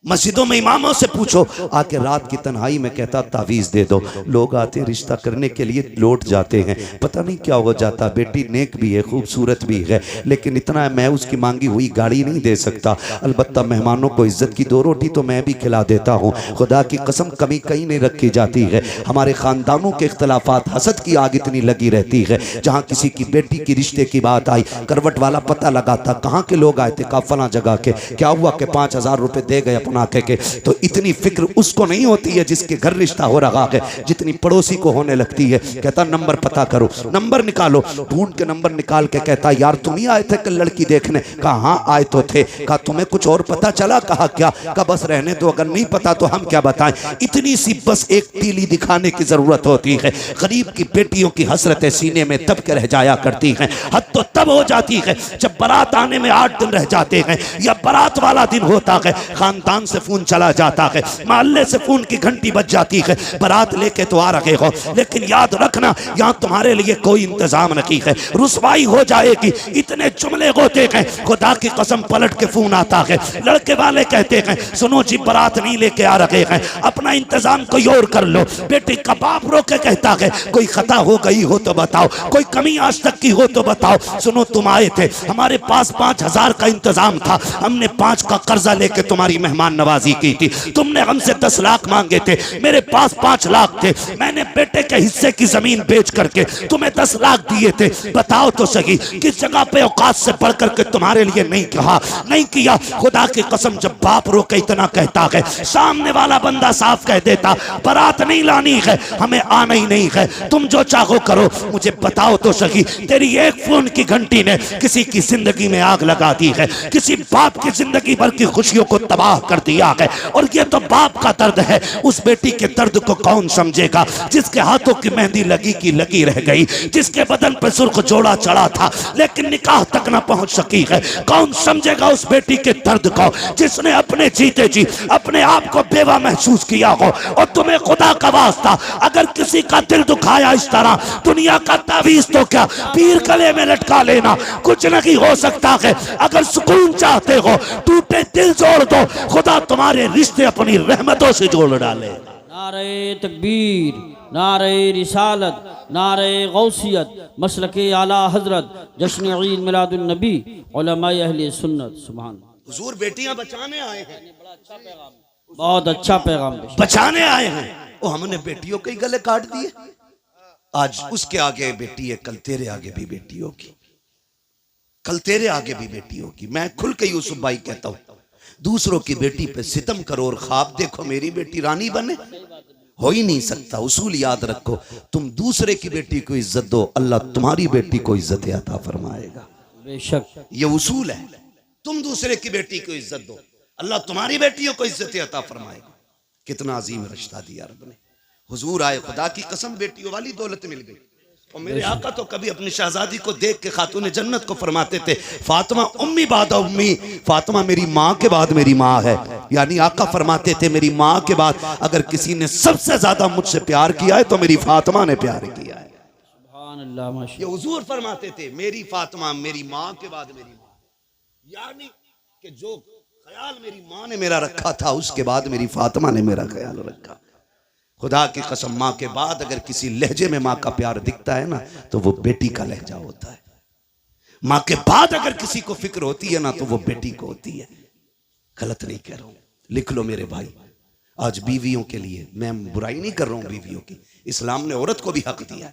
मस्जिदों में, इमामों से पूछो, आके रात की तन्हाई में कहता तावीज दे दो। लोग आते रिश्ता करने के लिए, लौट जाते हैं, पता नहीं क्या हो जाता। बेटी नेक भी है, खूबसूरत भी है, लेकिन इतना है, मैं उसकी मांगी हुई गाड़ी नहीं दे सकता, अलबत्ता मेहमानों को इज्जत की 2 रोटी तो मैं भी खिला देता हूँ। खुदा की कसम कमी कहीं नहीं रखी जाती है। हमारे खानदानों के इख्तलाफात, हसद की आग इतनी लगी रहती है। जहाँ किसी की बेटी की रिश्ते की बात आई, करवट वाला पता लगाता कहाँ के लोग आए थे, कहा फला जगह के, क्या हुआ कि 5000 रुपए दे गए अपना के। तो इतनी फिक्र उसको नहीं होती है जिसके घर रिश्ता हो रहा है, जितनी पड़ोसी को होने लगती है। कहता नंबर पता करो, नंबर निकालो, ढूंढ के नंबर निकाल के कहता यार तुम ही आए थे कल लड़की देखने? कहा हाँ आए तो थे। कहा तुम्हें कुछ और पता चला? कहा क्या? कहा बस रहने दो, अगर नहीं पता तो हम क्या बताएं। इतनी सी बस एक तीली दिखाने की जरूरत होती है। गरीब की बेटियों की हसरतें सीने में दब के रह जाया करती हैं। हद तो तब हो जाती है जब बारात आने में 8 दिन रह जाते हैं, या बारात वाला दिन होता है, खानदान से फोन चला जाता है, मोहल्ले से फोन की घंटी बज जाती है, बारात लेके तो आ रहे हो, लेकिन याद रखना यहाँ तुम्हारे लिए कोई इंतजाम नहीं है, रुसवाई हो जाएगी। इतने जुमले होते हैं, खुदा की कसम पलट के फोन आता है, लड़के वाले कहते हैं सुनो जी बारात नहीं लेके आ रहे हैं, अपना इंतजाम कोई और कर लो। बेटी का बाप रो के कहता है कोई खता हो गई हो तो बताओ, कोई कमी आज तक की हो तो बताओ। सुनो तुम आए थे, हमारे पास 5000 का इंतजाम था, हमने 5 का कर्जा लेके तुम्हारी मेहमान नवाजी की थी, तुमने हमसे 10 लाख मांगे थे, मेरे पास 5 लाख थे, मैंने बेटे के हिस्से की जमीन बेच करके तुम्हें 10 लाख दिए थे। बताओ तो सही किस जगह पे औकात से बढ़ करके तुम्हारे लिए नहीं कहा, नहीं किया। खुदा की कसम जब बाप रो के इतना कहता है, सामने वाला बंदा साफ कह देता बारात नहीं लानी है, हमें आना ही नहीं है, तुम जो चाहो करो। मुझे बताओ तो सही तेरी एक फोन की घंटी ने किसी की जिंदगी में आग लगा दी है, किसी बाप की जिंदगी भर की खुशियों को तबाह कर दिया है। और ये तो बाप का दर्द है, उस बेटी के दर्द को कौन समझेगा जिसके हाथों की मेहंदी लगी की लगी रह गई, जिसके बदन पर सुर्ख जोड़ा चढ़ा था लेकिन निकाह तक ना पहुंच सकी है। कौन समझेगा उस बेटी के दर्द को जिसने अपने जीते जी अपने आप को बेवा महसूस किया हो। और तुम्हें खुदा का वास्ता अगर किसी का दिल दुखाया इस तरह, दुनिया का तावीज तो क्या पीर गले में लटका लेना, कुछ नहीं हो सकता है। अगर सुकून चाहते हो टूटे दिल जोड़ दो, खुदा तुम्हारे रिश्ते अपनी रहमतों से जोड़ डाले। नारे तकबीर, नारे रिसालत, नारे गौसियत, मसलके आला हजरत, जश्न ईद मिलादुन नबी, उलमाए अहले सुन्नत। सुभान। हुजूर बेटियां बचाने आए हैं, बहुत अच्छा पैगाम पेश। बचाने आए हैं, वो हमने बेटियों के ही गले काट दिए। आज उसके आगे बेटी है, कल तेरे आगे भी बेटी होगी, कल तेरे आगे भी बेटी होगी। मैं खुल के यूसुफ भाई कहता हूं, दूसरों की बेटी पे सितम करो और ख्वाब देखो मेरी बेटी रानी बने, हो ही नहीं सकता। उसूल याद रखो, तुम दूसरे की बेटी को इज्जत दो, अल्लाह तुम्हारी बेटी को इज्जत अता फरमाएगा। बेशक ये उसूल है, तुम दूसरे की बेटी को इज्जत दो, अल्लाह तुम्हारी बेटियों को इज्जत अता फरमाएगा। कितना अजीम रिश्ता दिया रब ने। हुजूर आए, खुदा की कसम बेटियों वाली दौलत मिल गई। और मेरे आका तो कभी अपनी शहजादी को देख के खातून जन्नत को फरमाते थे, फातिमा उम्मी बाद उम्मी, फातिमा मेरी माँ के बाद मेरी माँ है। यानी आका फरमाते थे मेरी माँ के बाद अगर किसी ने सबसे ज्यादा मुझसे प्यार किया है तो मेरी फातिमा ने प्यार किया है। सुभान अल्लाह, माशा ये हुजूर फरमाते थे मेरी फातिमा मेरी माँ के बाद मेरी माँ, यानी कि जो ख्याल मेरी माँ ने मेरा रखा था उसके बाद मेरी फातिमा ने मेरा ख्याल रखा। खुदा की कसम, माँ के बाद अगर किसी लहजे में माँ का प्यार दिखता है ना तो वो बेटी का लहजा होता है। माँ के बाद अगर किसी को फिक्र होती है ना तो वो बेटी को होती है। गलत नहीं कह रहा हूं, लिख लो मेरे भाई। आज बीवियों के लिए, मैं बुराई नहीं कर रहा हूं बीवियों की, इस्लाम ने औरत को भी हक दिया,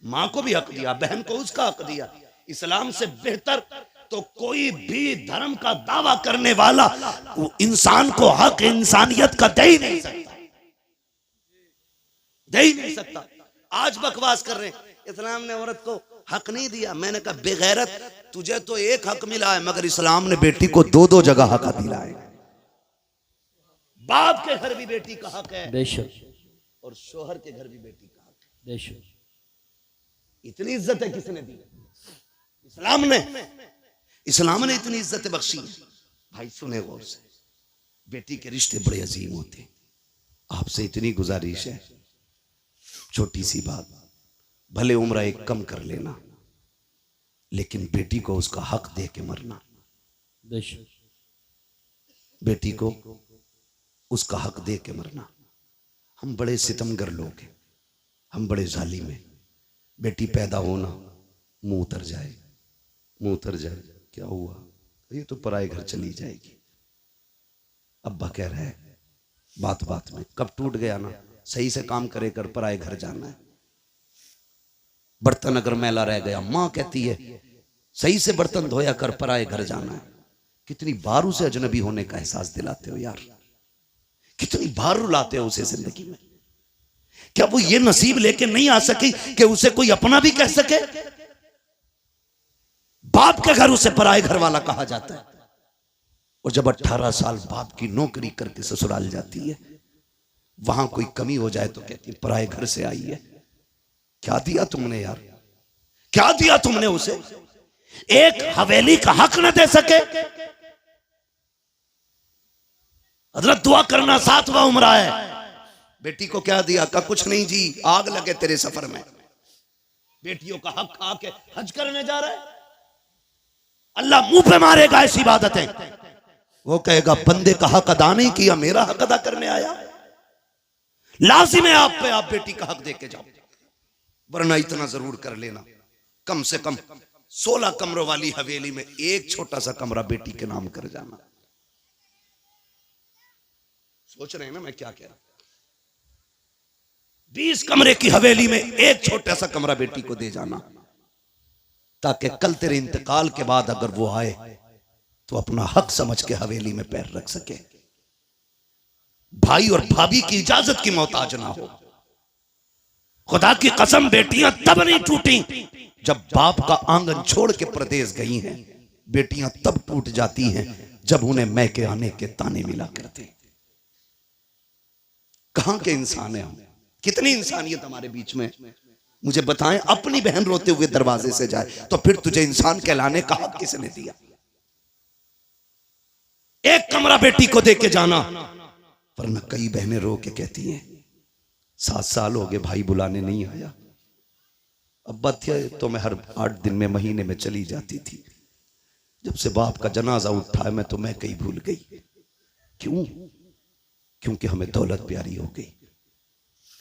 माँ को भी हक दिया, बहन को उसका हक दिया। इस्लाम से बेहतर तो कोई भी धर्म का दावा करने वाला वो इंसान को हक इंसानियत का दे ही नहीं सकता, दे ही नहीं सकता। आज बकवास कर रहे हैं इस्लाम ने औरत को हक नहीं दिया। मैंने कहा बेगैरत, तुझे तो एक हक मिला है मगर इस्लाम ने बेटी को दो दो जगह हक दिला है। बाप के घर भी बेटी का हक है बेशक, और शोहर के घर भी बेटी का हक है। बेशक इतनी इज्जत है किसने दी? इस्लाम ने, इस्लाम ने इतनी इज्जत बख्शी है। भाई सुने गौर से, बेटी के रिश्ते बड़े अजीम होते हैं। आपसे इतनी गुजारिश है, छोटी सी बात, भले उम्र एक कम कर लेना लेकिन बेटी को उसका हक दे के मरना। बेशक बेटी को उसका हक दे के मरना। हम बड़े सितमगर लोग हैं, हम बड़े जालिम हैं। बेटी पैदा होना, मुंह उतर जाए, मुंह उतर जाए, क्या हुआ, ये तो पराए घर चली जाएगी। अब्बा कह रहा है बात बात में, कब टूट गया ना, सही से काम करे कर, पराए घर जाना है। बर्तन अगर मैला रह गया, माँ कहती है सही से बर्तन धोया कर, पराए घर जाना है। कितनी बार उसे अजनबी होने का एहसास दिलाते हो यार, कितनी बार रुलाते हो उसे जिंदगी में। क्या वो ये नसीब लेके नहीं आ सकी कि उसे कोई अपना भी कह सके? बाप के घर उसे पराए घर वाला कहा जाता है। और जब 18 साल बाप की नौकरी करके ससुराल जाती है, वहां कोई कमी हो जाए तो कहती है पराए घर से आई है। क्या दिया तुमने यार, क्या दिया तुमने उसे? एक हवेली का हक न दे सके। हजरत दुआ करना 7वां उम्र है। बेटी को क्या दिया? का कुछ नहीं जी, आग लगे तेरे सफर में। बेटियों का हक खा के हज करने जा रहा है, अल्लाह मुंह पे मारेगा ऐसी इबादतें। वो कहेगा बंदे का हक अदा नहीं किया, मेरा हक अदा करने आया। लाजिम है आप पे, आप बेटी का हक दे के जाओ। वरना इतना जरूर कर लेना, कम से कम 16 कमरों वाली हवेली में एक छोटा सा कमरा बेटी के नाम कर जाना। सोच रहे हैं ना मैं क्या कह रहा हूं? 20 कमरे की हवेली में एक छोटा सा कमरा बेटी को दे जाना, ताकि कल तेरे इंतकाल के बाद अगर वो आए तो अपना हक समझ के हवेली में पैर रख सके। भाई और भाभी की इजाजत की मोहताज ना हो। खुदा की कसम, बेटियां तब नहीं टूटी जब बाप का आंगन छोड़ के प्रदेश गई हैं। बेटियां तब टूट जाती हैं जब उन्हें मैके आने के ताने मिला करते। कहां के इंसान हैं हम? कितनी इंसानियत हमारे बीच में? मुझे बताएं, अपनी बहन रोते हुए दरवाजे से जाए तो फिर तुझे इंसान कहलाने का हक किसने दिया? एक कमरा बेटी को दे के जाना, वरना कई बहनें रो के कहती हैं 7 साल हो गए भाई बुलाने नहीं आया। अब्बा थे तो मैं हर 8 दिन में, महीने में चली जाती थी। जब से बाप का जनाजा उठा है मैं तो मैं कहीं भूल गई। क्यों? क्योंकि हमें दौलत प्यारी हो गई,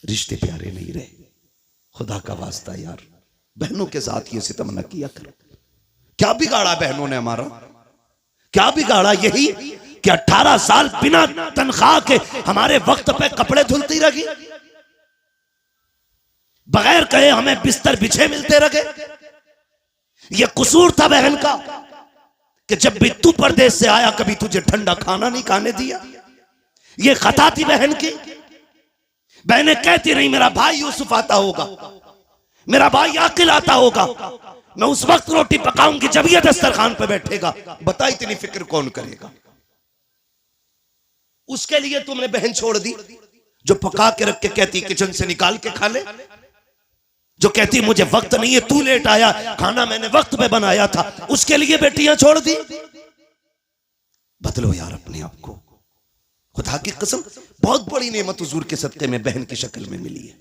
रिश्ते प्यारे नहीं रहे। खुदा का वास्ता यार, बहनों के साथ ये सितम न किया करो। क्या बिगाड़ा बहनों ने हमारा? क्या बिगाड़ा? यही कि 18 साल बिना तनख्वाह के हमारे वक्त पे कपड़े धुलती रही, बगैर कहे हमें बिस्तर बिछे मिलते रहे। यह कसूर था बहन का कि जब भी तू परदेश से आया कभी तुझे ठंडा खाना नहीं खाने दिया। यह खता थी बहन की। बहनें कहती रही मेरा भाई यूसुफ आता होगा, मेरा भाई आकिल आता होगा, मैं उस वक्त रोटी पकाऊंगी जब यह दस्तरखान पे बैठेगा। बता इतनी फिक्र कौन करेगा? उसके लिए तुमने बहन छोड़ दी जो पका के रख के कहती किचन से निकाल के खा ले, जो कहती मुझे वक्त नहीं है, तू लेट आया, खाना मैंने वक्त पे बनाया था, उसके लिए बेटियां छोड़ दी। बदलो यार अपने आप को। खुदा की कसम बहुत बड़ी नेमत हुजूर के सदके में बहन की शक्ल में मिली है,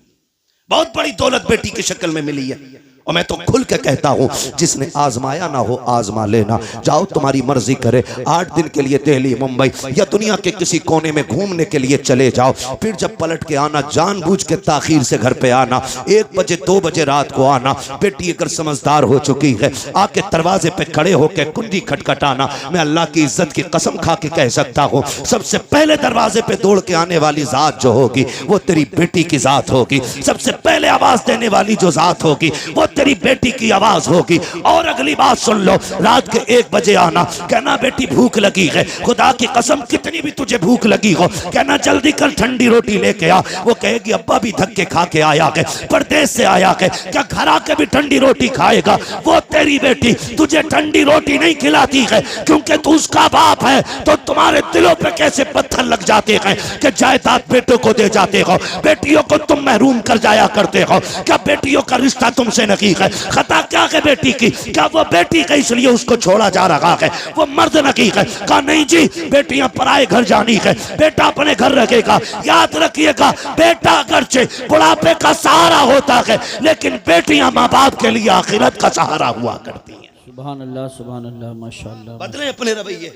बहुत बड़ी दौलत बेटी की शक्ल में मिली है। और मैं तो खुल के कहता हूं जिसने आजमाया ना हो आजमा लेना। जाओ तुम्हारी मर्जी करे, 8 दिन के लिए दिल्ली मुंबई या दुनिया के किसी कोने में घूमने के लिए चले जाओ, फिर जब पलट के आना जानबूझ के ताखीर से घर पे आना, 1 बजे 2 बजे रात को आना। बेटी अगर समझदार हो चुकी है आके दरवाजे पे खड़े होकर कुंडी खटखटाना। मैं अल्लाह की इज्जत की कसम खा के कह सकता हूं सबसे पहले दरवाजे पे दौड़ के आने वाली जात जो होगी वो तेरी बेटी की जात होगी। सबसे पहले आवाज देने वाली जो जात होगी वो तेरी बेटी की आवाज होगी। और अगली बात सुन लो, रात के 1 बजे आना, कहना बेटी भूख लगी है, खुदा की कसम कितनी भी तुझे भूख लगी हो, कहना जल्दी कर ठंडी रोटी लेके आ। वो कहेगी अब्बा भी धक्के खा के आया है, परदेश से आया है, क्या घर आके भी ठंडी रोटी खाएगा? वो तेरी बेटी तुझे ठंडी रोटी नहीं खिलाती है क्योंकि तू उसका बाप है। तो तुम्हारे दिलों पे कैसे पत्थर लग जाते हैं कि जायदाद बेटों को दे जाते हो, बेटियों को तुम महरूम कर जाया करते हो। क्या बेटियों का रिश्ता तुमसे नहीं है? खता क्या है बेटी की? क्या वो बेटी का इसलिए उसको छोड़ा जा रहा है? वो मर्द नहीं है। कहा नहीं जी, बेटियां पराए घर जानी है, बेटा अपने घर रखेगा। याद रखिएगा बेटा अगरचे बुढ़ापे का सहारा होता है लेकिन बेटियां माँ बाप के लिए आखिरत का सहारा हुआ करती हैं। सुभान अल्लाह माशाअल्लाह। बदले अपने रवैये।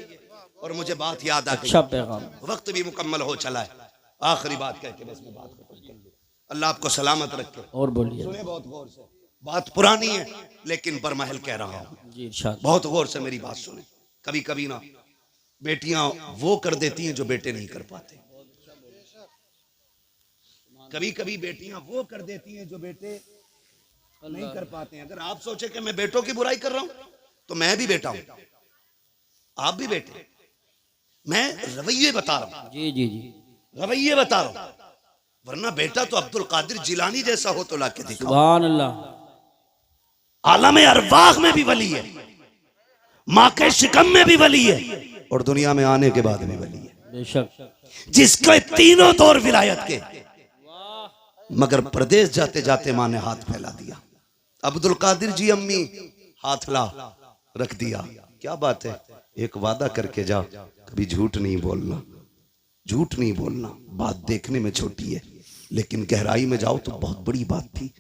और मुझे बात याद आ गई, अच्छा पैगाम। वक्त भी मुकम्मल हो चला है, आखिरी बात कह के बस मैं बात खत्म कर लूं। अल्लाह आपको सलामत रखे। और बोलिए। सुने बहुत गौर से, बात पुरानी है लेकिन बरमहल कह रहा हूं जी इरशाद। बहुत गौर से मेरी बात सुने। कभी कभी ना बेटियां वो कर देती हैं जो बेटे नहीं कर पाते, कभी कभी बेटियां वो कर देती हैं जो बेटे नहीं कर पाते हैं। अगर आप सोचे कि मैं बेटों की बुराई कर रहा हूं तो मैं भी बेटा हूं, आप भी बेटे। मैं रवैये बता रहा हूं, जी जी जी रवैये बता रहा हूं, वरना बेटा तो अब्दुल कादिर जिलानी जैसा हो तो लाके दिखाओ। सुभान अल्लाह। आलम अरवाह में भी वली है, माँ के शिकम में भी वली है और दुनिया में आने के बाद भी वली है। बेशक। जिसके तीनों दौर विलायत के, मगर प्रदेश जाते जाते माँ ने हाथ फैला दिया। अब्दुल कादिर जी अम्मी हाथ ला रख दिया। क्या बात है, एक वादा करके जाओ, कभी झूठ नहीं बोलना, झूठ नहीं बोलना। बात देखने में छोटी है लेकिन गहराई में जाओ तो बहुत बड़ी बात थी।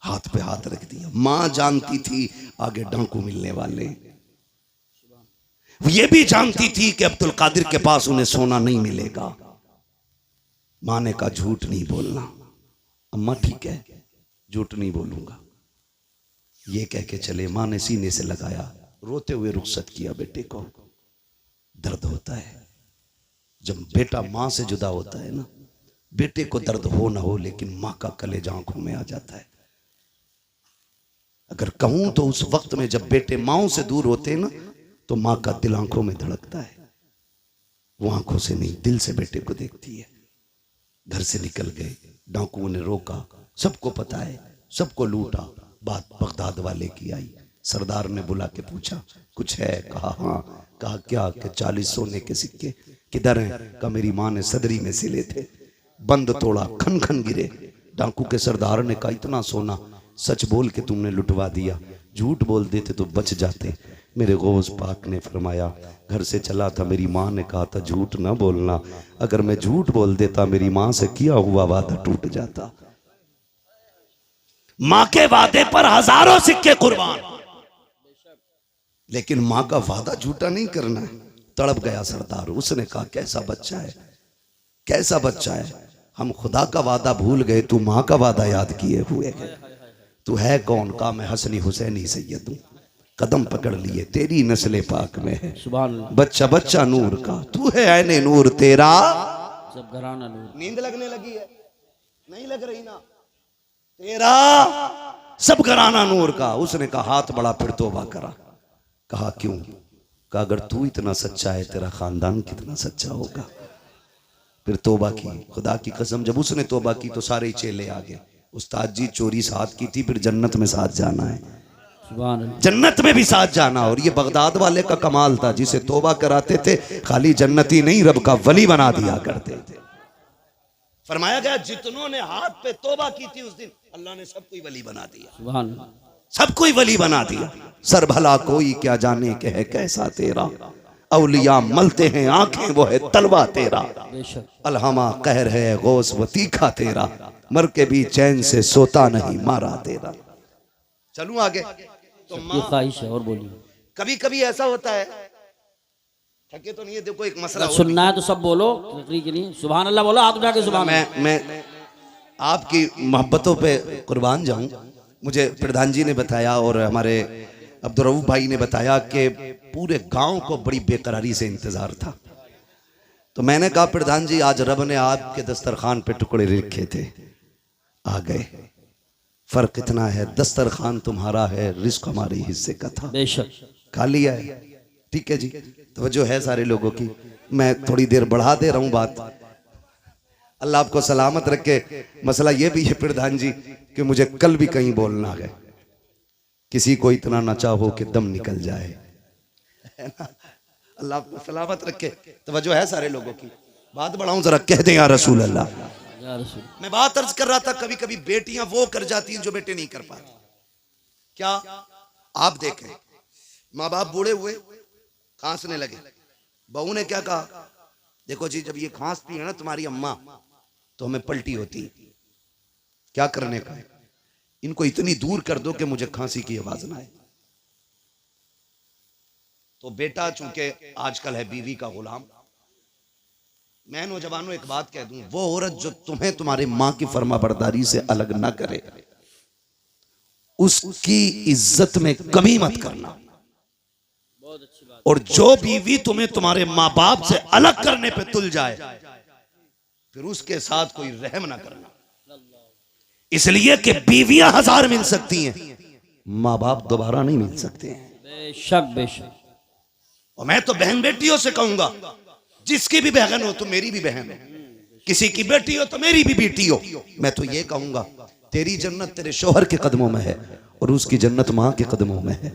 हाथ पे हाथ रख दिया। मां जानती थी आगे डांकू मिलने वाले, ये भी जानती थी कि अब्दुल कादिर के पास उन्हें सोना नहीं मिलेगा। मां ने कहा झूठ नहीं बोलना। अम्मा ठीक है, झूठ नहीं बोलूंगा, ये कह के चले। मां ने सीने से लगाया, रोते हुए रुखसत किया। बेटे को दर्द होता है जब बेटा मां से जुदा होता है ना, बेटे को दर्द हो ना हो लेकिन मां का कलेजा आंखों में आ जाता है। अगर कहूं तो उस वक्त में जब बेटे माओ से दूर होते हैं ना तो मां का दिल आंखों में धड़कता है। वो आंखों से नहीं दिल से बेटे को देखती है। घर से निकल गए, डाकुओं ने रोका, सबको पता है, सबको लूटा। बात बगदाद वाले की आई। सरदार ने बुला के पूछा कुछ है? कहा हाँ। कहा क्या? कि 40 सोने के सिक्के। किधर हैं? कहा मेरी मां ने सदरी में सिले थे। बंद तोड़ा, खन खन गिरे। डाकू के सरदार ने कहा इतना सोना सच बोल के तुमने लुटवा दिया, झूठ बोल देते तो बच जाते। मेरे गौस पाक ने फरमाया घर से चला था, मेरी माँ ने कहा था झूठ ना बोलना। अगर मैं झूठ बोल देता मेरी माँ से किया हुआ वादा टूट जाता। माँ के वादे पर हजारों सिक्के कुर्बान, लेकिन माँ का वादा झूठा नहीं करना है। तड़प गया सरदार। उसने कहा कैसा बच्चा है, कैसा बच्चा है, हम खुदा का वादा भूल गए, तू माँ का वादा याद किए हुए है। तू है कौन? कहा मैं हसनी हुसैनी सैयद हूं। कदम पकड़ लिए, तेरी नस्ल पाक में है। सुभान अल्लाह। बच्चा बच्चा नूर का, तू है ऐने नूर तेरा। सब घराना नूर। नींद लगने लगी है? नहीं लग रही ना? तेरा सब घराना नूर का। उसने कहा हाथ बड़ा, फिर तौबा करा। कहा क्यों? कहा अगर तू इतना सच्चा है, तेरा खानदान कितना सच्चा होगा। फिर तौबा की, खुदा की कसम जब उसने तौबा की तो सारे चेले आ गए। उस्ताद जी चोरी साथ की थी, फिर जन्नत में साथ जाना है, सुभान अल्लाह। जन्नत में भी साथ जाना। और ये बगदाद वाले का कमाल था, जिसे तौबा कराते थे खाली जन्नती नहीं, रब का वली बना दिया करते थे। फरमाया गया जितनों ने हाथ पे तौबा की थी उस दिन, अल्लाह ने सबको वली बना दिया, सुभान अल्लाह। सबको वली बना दिया। सर भला कोई क्या जाने के है कैसा तेरा, औलिया मलते हैं आंखें वो है तलवा तेरा। बेशक। अलहमा कहर है गौस वो तीखा तेरा, मर के भी चैन से सोता नहीं मारा तेरा। चलूं आगे? तो ये ख्वाहिश है, और बोलिए। कभी कभी ऐसा होता है, थके तो नहीं है? देखो एक मसला अगर सुनना है तो सब बोलो, तकरीर के लिए सुभान अल्लाह बोलो, हाथ उठा के सुभान अल्लाह। मैं आपकी मोहब्बतों पे कुर्बान जाऊं। मुझे प्रधान जी ने बताया और हमारे अब्दुर्रऊफ भाई ने बताया कि पूरे गांव को बड़ी बेकरारी से इंतजार था। तो मैंने कहा प्रधान जी आज रब ने आपके दस्तरखान पे टुकड़े लिखे थे, आ गए। फर्क इतना है दस्तरखान तुम्हारा है, रिस्क हमारे हिस्से का था, बेशक। खा लिया है। ठीक है जी, तवज्जो है सारे लोगों की। मैं थोड़ी देर बढ़ा दे रहा हूं बात, अल्लाह आपको सलामत रखे। मसला ये भी है प्रधान जी कि मुझे कल भी कहीं बोलना है, किसी को इतना ना चाहो कि दम निकल जाए, है ना? अल्लाह आपको सलामत रखे। तवज्जो है सारे लोगों की। बात बढ़ाऊं जरा, कह दें या रसूल अल्लाह। या रसूल। मैं बात अर्ज कर रहा था, कभी कभी बेटियां वो कर जाती हैं जो बेटे नहीं कर पाते। क्या आप देखें, माँ बाप बूढ़े हुए, खांसने लगे, बहू ने क्या कहा, देखो जी जब ये खांसती है ना तुम्हारी अम्मा तो हमें पलटी होती। क्या करने का है? इनको इतनी दूर कर दो कि मुझे खांसी की आवाज ना आए। तो बेटा चूंकि आजकल है बीवी का गुलाम, मैं नौजवानों एक बात कह दूं, वो औरत जो तुम्हें तुम्हारे मां की फर्माबरदारी से अलग ना करे, उसकी इज्जत में कमी मत करना। बहुत अच्छी बात। और जो बीवी तुम्हें तुम्हारे माँ बाप से अलग करने पे तुल जाए, फिर उसके साथ कोई रहम ना करना। इसलिए कि बीवियां 1000 मिल सकती हैं, माँ बाप दोबारा नहीं मिल सकते हैं। बेशक बेशक। और मैं तो बहन बेटियों से कहूंगा, जिसकी भी बहन हो तो मेरी भी बहन हो, किसी की बेटी हो तो मेरी भी बेटी हो। मैं तो ये कहूंगा तेरी जन्नत तेरे शौहर के कदमों में है और उसकी जन्नत मां के कदमों में है।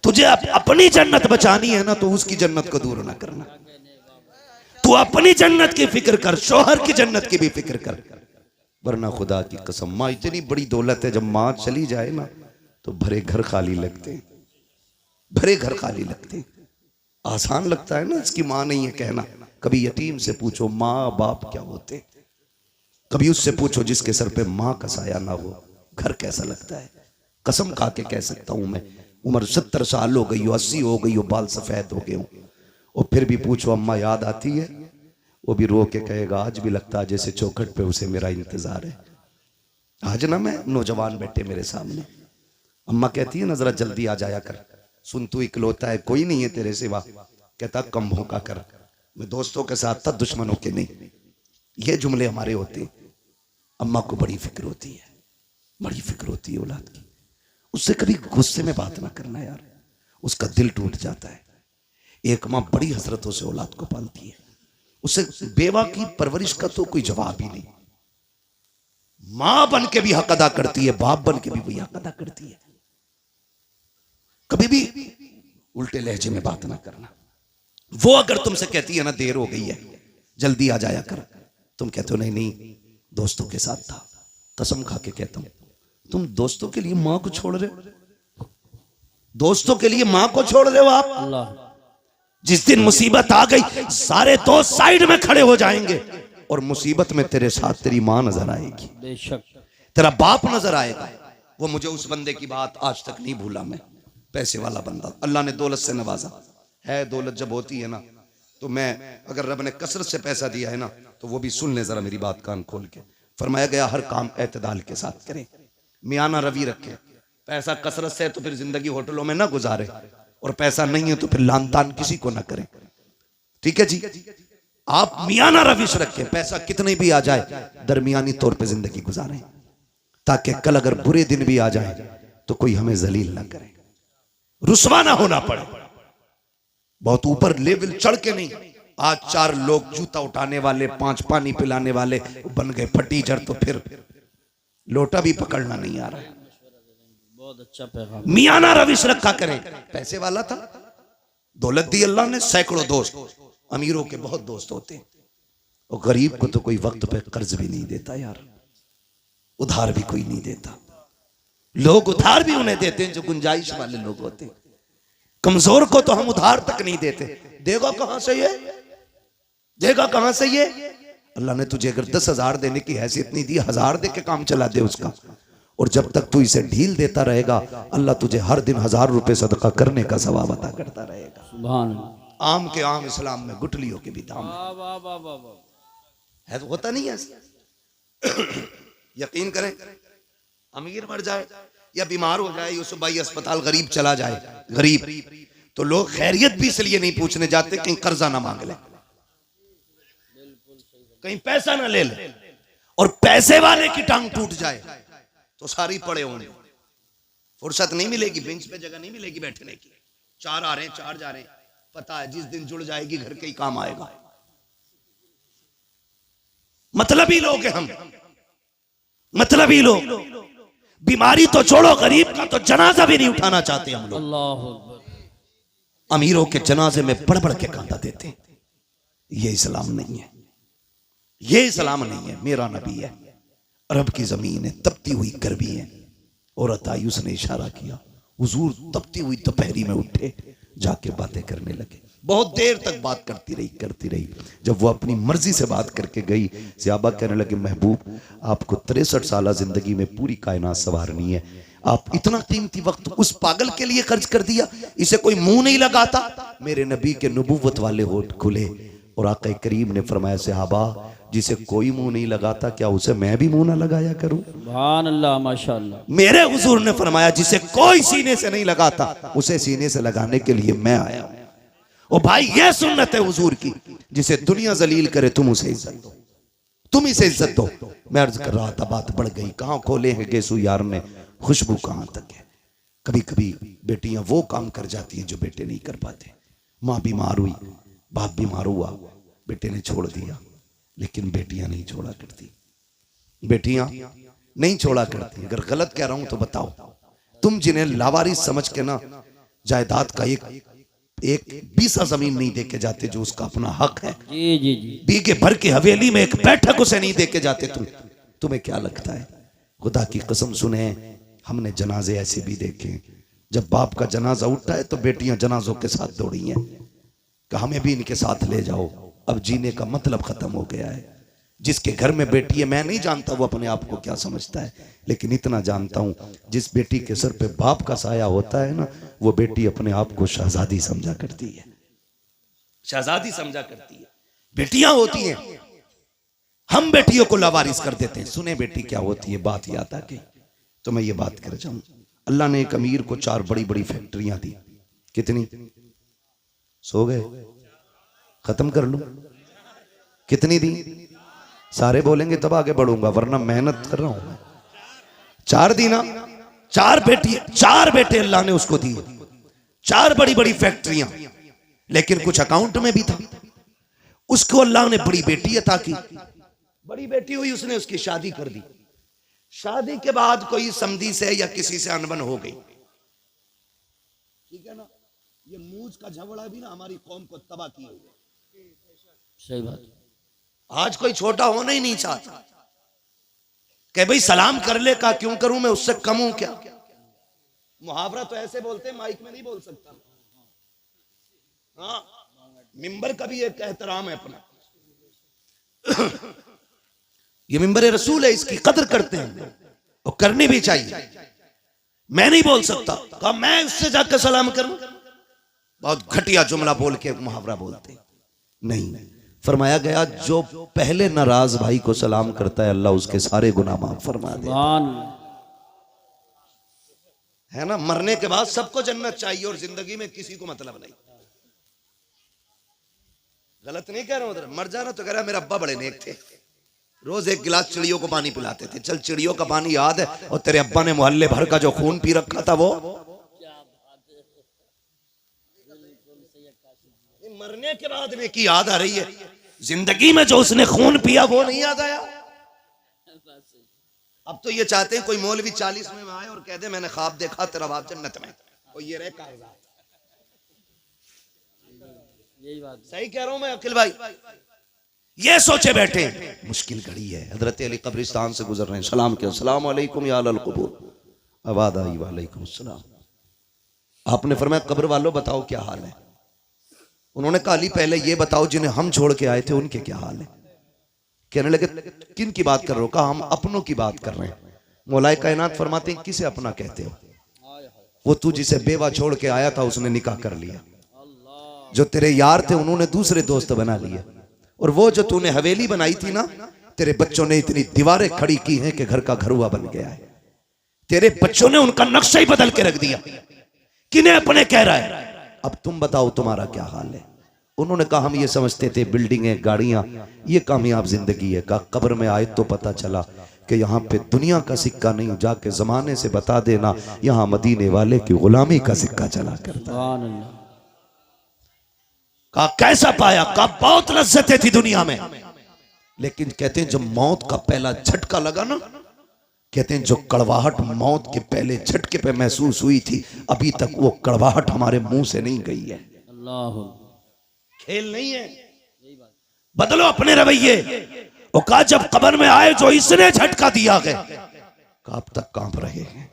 तुझे अपनी जन्नत बचानी है ना, तो उसकी जन्नत को दूर ना करना। तू अपनी जन्नत की फिक्र कर, शौहर की जन्नत की भी फिक्र कर, वरना खुदा की कसम माँ इतनी बड़ी दौलत है, जब माँ चली जाए ना तो भरे घर खाली लगते हैं, भरे घर खाली लगते हैं। आसान लगता है ना, इसकी माँ नहीं है कहना। कभी यतीम से पूछो माँ बाप क्या होते, कभी उससे पूछो जिसके सर पे माँ का साया ना हो, घर कैसा लगता है। कसम खा के कह सकता हूं मैं, उम्र 70 साल हो गई हो, 80 हो गई हो, बाल सफेद हो गए हो, और फिर भी पूछो अम्मा याद आती है, वो भी रो के कहेगा आज भी लगता है जैसे चौखट पे उसे मेरा इंतजार है। आज ना मैं नौजवान बैठे मेरे सामने, अम्मा कहती है ना जरा जल्दी आ जाया कर, सुन तू इकलौता है, कोई नहीं है तेरे सिवा। कहता कम भौंका कर, मैं दोस्तों के साथ था दुश्मनों के नहीं। ये जुमले हमारे होते हैं। अम्मा को बड़ी फिक्र होती है, बड़ी फिक्र होती है औलाद की। उससे कभी गुस्से में बात ना करना यार, उसका दिल टूट जाता है। एक माँ बड़ी हसरतों से औलाद को पालती है, उसे बेवा की परवरिश का तो कोई जवाब ही नहीं। मां बन के भी हक अदा करती है, बाप बन के भी वही हक अदा करती है। कभी भी उल्टे लहजे में बात ना करना। वो अगर तुमसे कहती है ना देर हो गई है जल्दी आ जाया कर, तुम कहते हो नहीं नहीं दोस्तों के साथ था। कसम खा के कहता हूं, तुम दोस्तों के लिए मां को छोड़ रहे हो, दोस्तों के लिए मां को छोड़ रहे हो आप। अल्लाह। जिस दिन मुसीबत आ गई सारे दोस्त साइड में खड़े हो जाएंगे और मुसीबत में तेरे साथ तेरी मां नजर आएगी, बेशक। तेरा बाप नजर आएगा। वो मुझे उस बंदे की बात आज तक नहीं भूला मैं, पैसे वाला बंदा, अल्लाह ने दौलत से नवाजा है। दौलत जब होती है ना तो मैं, अगर रब ने कसरत से पैसा दिया है ना तो वो भी सुन ले जरा मेरी बात कान खोल के। फरमाया गया हर काम एतदाल के साथ करें, मियाना रवि रखें, पैसा कसरत से है तो फिर जिंदगी होटलों में ना गुजारे, और पैसा नहीं है तो फिर लान तान किसी को ना करें। ठीक है जी, आप मियाना रविश रखें, पैसा कितने भी आ जाए दरमियानी तौर पे जिंदगी गुजारें, ताकि कल अगर बुरे दिन भी आ जाए तो कोई हमें जलील ना करे, रुसवा ना होना पड़े। बहुत ऊपर लेवल चढ़ के नहीं। आज 4 लोग जूता उठाने वाले, 5 पानी पिलाने वाले बन गए फटीचर, तो फिर लोटा भी पकड़ना नहीं आ रहा है। बहुत अच्छा पैगाम। मियाना रविश रखा करें। पैसे वाला था, दौलत दी अल्लाह ने, सैकड़ों दोस्त, अमीरों के बहुत दोस्त होते हैं, और गरीब को तो कोई वक्त पे कर्ज भी नहीं देता यार, उधार भी कोई नहीं देता। लोग उधार भी उन्हें देते हैं जो गुंजाइश वाले लोग होते हैं, कमजोर को तो हम उधार तक नहीं देते। देगा कहां से ये, देगा कहां से ये? अल्लाह ने तुझे अगर 10,000 देने की हैसियत नहीं दी, 1000 दे के काम चला दे उसका, और जब तक तू इसे ढील देता रहेगा अल्लाह तुझे हर दिन 1000 रुपए सदका करने का सवाब अता करता रहेगा। सुभान आम के आम इस्लाम में गुटलियों के भी दाम वाह वाह वाह वाह वाह। है, तो होता नहीं है ऐसा। यकीन करें, अमीर मर जाए या बीमार हो जाए, यूसुफ भाई अस्पताल, गरीब चला जाए, गरीब, तो लोग खैरियत भी इसलिए नहीं पूछने जाते कहीं कर्जा ना मांग ले, कहीं पैसा ना ले ले, और पैसे वाले की टांग टूट जाए तो सारी पड़े होंगे, फुर्सत नहीं मिलेगी, बेंच पे जगह नहीं मिलेगी बैठने की। 4 आ रहे हैं, 4 जा रहे हैं, पता है जिस दिन जुड़ जाएगी घर के ही काम आएगा। मतलबी लोग हैं हम, मतलबी लोग। बीमारी तो छोड़ो, गरीब का तो जनाजा भी नहीं उठाना चाहते हम लोग। अल्लाह अकबर। अमीरों के जनाजे में बढ़ बढ़ के कांदा देते हैं। ये इस्लाम नहीं है, ये इस्लाम नहीं है। मेरा नबी है, अरब की जमीन है, तपती हुई गर्मी है। औरत आई, उसने इशारा किया, हुजूर तपती हुई दोपहरी में उठे, जाके बातें करने लगे। बहुत देर तक बात करती रही। जब वो अपनी मर्जी से बात करके गई, सहाबा कहने लगे, महबूब आपको 63 साल जिंदगी में पूरी कायनात संवारनी है, आप इतना कीमती वक्त उस पागल के लिए खर्च कर दिया, इसे कोई मुंह नहीं लगाता। मेरे नबी के नबूवत वाले होठ खुले और आका करीम ने फरमाया, सहाबा जिसे कोई मुंह नहीं लगाता क्या उसे मैं भी मुंह ना लगाया करूं? सुभान अल्लाह, माशाअल्लाह। मेरे हुजूर ने फरमाया, जिसे कोई सीने से नहीं लगाता उसे सीने से लगाने के लिए मैं आया हूं। ओ भाई, ये सुन्नत है हुजूर की, जिसे दुनिया जलील करे तुम उसे इज्जत दो, तुम इसे इज्जत दो। मैं अर्ज कर रहा था, बात बढ़ गई। कहां खोले हैं गेसू यार ने, खुशबू कहां तक है। कभी कभी बेटियां वो काम कर जाती हैं जो बेटे नहीं कर पाते। माँ बीमार हुई, बाप बीमार हुआ, बेटे ने छोड़ दिया, लेकिन बेटियां नहीं छोड़ा करती, बेटियां नहीं छोड़ा करती। अगर गलत कह रहा हूं तो बताओ। तुम जिन्हें लावारिस समझ के ना जायदाद का एक बीसा जमीन नहीं देके जाते जो उसका अपना हक है, जी जी जी, बीघे भर की हवेली में एक बैठक उसे नहीं देके जाते, तुम्हें क्या लगता है? खुदा की कसम सुने, हमने जनाजे ऐसे भी देखे, जब बाप का जनाजा उठता है तो बेटियां जनाजों के साथ दौड़ी हैं कि हमें भी इनके साथ ले जाओ। अब जीने का मतलब खत्म हो गया है। जिसके घर में बेटी है, मैं नहीं जानता वो अपने आप को क्या समझता है, लेकिन इतना जानता हूं, जिस बेटी के सर पे बाप का साया होता है ना, वो बेटी अपने आप को शहजादी समझा करती है, शहजादी समझा करती है। बेटियां होती हैं, हम बेटियों को लावारिस कर देते हैं। सुने बेटी क्या होती है, बात याद आ गई तो मैं ये बात कर जाऊं। अल्लाह ने एक अमीर को 4 बड़ी बड़ी फैक्ट्रियां दी। कितनी? सो गए? खत्म कर लूं? कितनी दी? सारे बोलेंगे तब आगे बढ़ूंगा, वरना मेहनत कर रहा हूं। 4 दी ना? 4 बेटे अल्लाह ने उसको दिए, 4 बड़ी बड़ी फैक्ट्रियां, लेकिन कुछ अकाउंट में भी था। उसको अल्लाह ने बड़ी बेटी अता की। बड़ी बेटी हुई, उसने उसकी शादी कर दी। शादी के बाद कोई समधी से या किसी से अनबन हो गई, ठीक है ना? ये मूज का झगड़ा भी ना हमारी कौम को तबाह किए हुए। सही बात। आज कोई छोटा होना ही नहीं चाहता कि भाई सलाम कर ले, का क्यों करूं, मैं उससे कम हूं क्या? मुहावरा तो ऐसे बोलते हैं, माइक में नहीं बोल सकता। हाँ, मिंबर का भी एक एहतराम है अपना। ये मिंबर रसूल है, इसकी कदर करते हैं और करनी भी चाहिए। मैं नहीं बोल सकता, कहा मैं उससे जाकर सलाम करूं। बहुत घटिया जुमला बोल के मुहावरा बोलते नहीं। फरमाया गया, जो पहले नाराज भाई को सलाम करता है, अल्लाह उसके सारे गुनाह माफ फरमा दे। है ना, मरने के बाद सबको जन्नत चाहिए और जिंदगी में किसी को मतलब नहीं। गलत नहीं कह रहा हूं, मर जाना तो कह रहा मेरे अब्बा बड़े नेक थे, रोज एक गिलास चिड़ियों को पानी पिलाते थे। चल चिड़ियों का पानी याद है, और तेरे अब्बा ने मोहल्ले भर का जो खून पी रखा था वो। मरने के बाद नेकी याद आ रही है, जिंदगी में जो उसने खून पिया वो नहीं याद आया। अब तो ये चाहते हैं कोई मौलवी 40 में आए और कह दे मैंने ख्वाब देखा तेरा बाप जन्नत में, और ये रहे कागजात। यही बात सही कह रहा हूं मैं अखिल भाई? ये सोचे बैठे मुश्किल घड़ी है। हजरत अली कब्रिस्तान से गुजर रहे हैं, सलाम किया, अस्सलाम वालेकुम या अहल क़ुबूर। आवाज़ आई वालेकुम अस्सलाम। आपने फरमाया कब्र वालों बताओ क्या हाल है। उन्होंने कहा अली पहले ये बताओ जिन्हें हम छोड़ के आए थे उनके क्या हाल है। कहने लगे किन की बात कर रहे हो? कहा हम अपनों की बात कर रहे हैं। मौलाए कायनात फरमाते हैं किसे अपना कहते हो? वो तू जिसे बेवा छोड़ के आया था उसने निकाह कर लिया, जो तेरे यार थे उन्होंने दूसरे दोस्त बना लिए, और वो जो तूने हवेली बनाई थी ना, तेरे बच्चों ने इतनी दीवारें खड़ी की हैं कि घर का घरुआ बन गया है। तेरे बच्चों ने उनका नक्शा ही बदल के रख दिया। किन्हें अपने कह रहा है? अब तुम बताओ तुम्हारा क्या हाल है। उन्होंने कहा हम ये समझते थे बिल्डिंगें गाड़ियां ये कामयाब जिंदगी है। कहा कब्र में आए तो पता चला कि यहाँ पे दुनिया का सिक्का नहीं, जाके जमाने से बता देना यहाँ मदीने वाले की गुलामी का सिक्का चला करता। कहा कैसा पाया? कहा बहुत लज्जतें थी दुनिया में, लेकिन कहते हैं जब मौत का पहला झटका लगा ना, कहते हैं जो कड़वाहट मौत के पहले झटके पे महसूस हुई थी, अभी तक वो कड़वाहट हमारे मुंह से नहीं गई है। अल्लाह, खेल नहीं है। बदलो अपने रवैये। वो कहा जब कब्र में आए जो इसने झटका दिया है, कब तक कांप रहे हैं।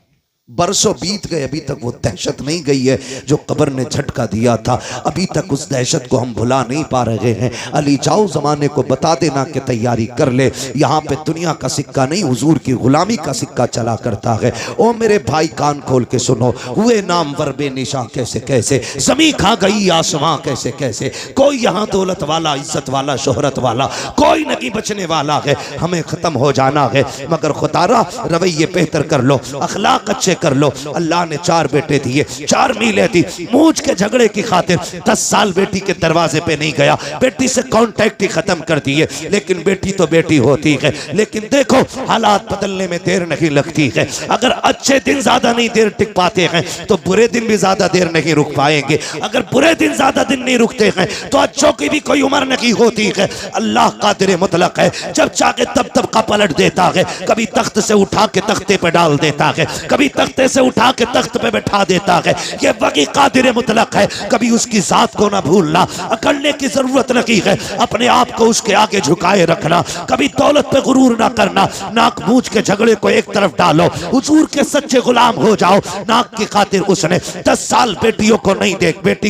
बरसों बीत गए, अभी तक वो दहशत नहीं गई है जो कब्र ने झटका दिया था। अभी तक उस दहशत को हम भुला नहीं पा रहे हैं। अली जाओ जमाने को बता देना कि तैयारी कर ले, यहाँ पे दुनिया का सिक्का नहीं हुजूर की गुलामी का सिक्का चला करता है। ओ मेरे भाई कान खोल के सुनो, हुए नाम वरबे निशा कैसे कैसे, जमी खा गई आसमां कैसे कैसे। कोई यहाँ दौलत वाला, इज्जत वाला, शोहरत वाला कोई नहीं बचने वाला है। हमें खत्म हो जाना है, मगर खुदारा रवैये बेहतर कर लो, अखलाक अच्छे कर लो। अल्लाह ने 4 बेटे दिए, 4 मीलें दी। मूंछ के झगड़े की खातिर 10 साल बेटी के दरवाजे पे नहीं गया, बेटी से कांटेक्ट ही खत्म कर दिए। लेकिन बेटी तो बेटी होती है। लेकिन देखो हालात बदलने में देर नहीं लगती है। अगर अच्छे दिन ज्यादा नहीं देर टिक पाते हैं तो बुरे दिन भी ज्यादा देर नहीं रुक पाएंगे। अगर बुरे दिन ज्यादा दिन नहीं रुकते हैं तो अच्छों की भी कोई उम्र नहीं होती है। अल्लाह कादिर मुतलक है, जब चाहे तब तब का पलट देता है। कभी तख्त से उठा के तख्ते पे डाल देता है, कभी तख्ते से उठा के तख्त पे बैठा देता है। ये वही कादिर मुतलक है। कभी उसकी जात को ना भूलना, अकड़ने की जरूरत नहीं है। अपने आप को उसके आगे झुकाए रखना, कभी दौलत पे गुरूर ना करना। नाक मूंछ के झगड़े को एक तरफ डालो, हुजूर के सच्चे गुलाम हो जाओ। नाक की खातिर उसने 10 साल बेटी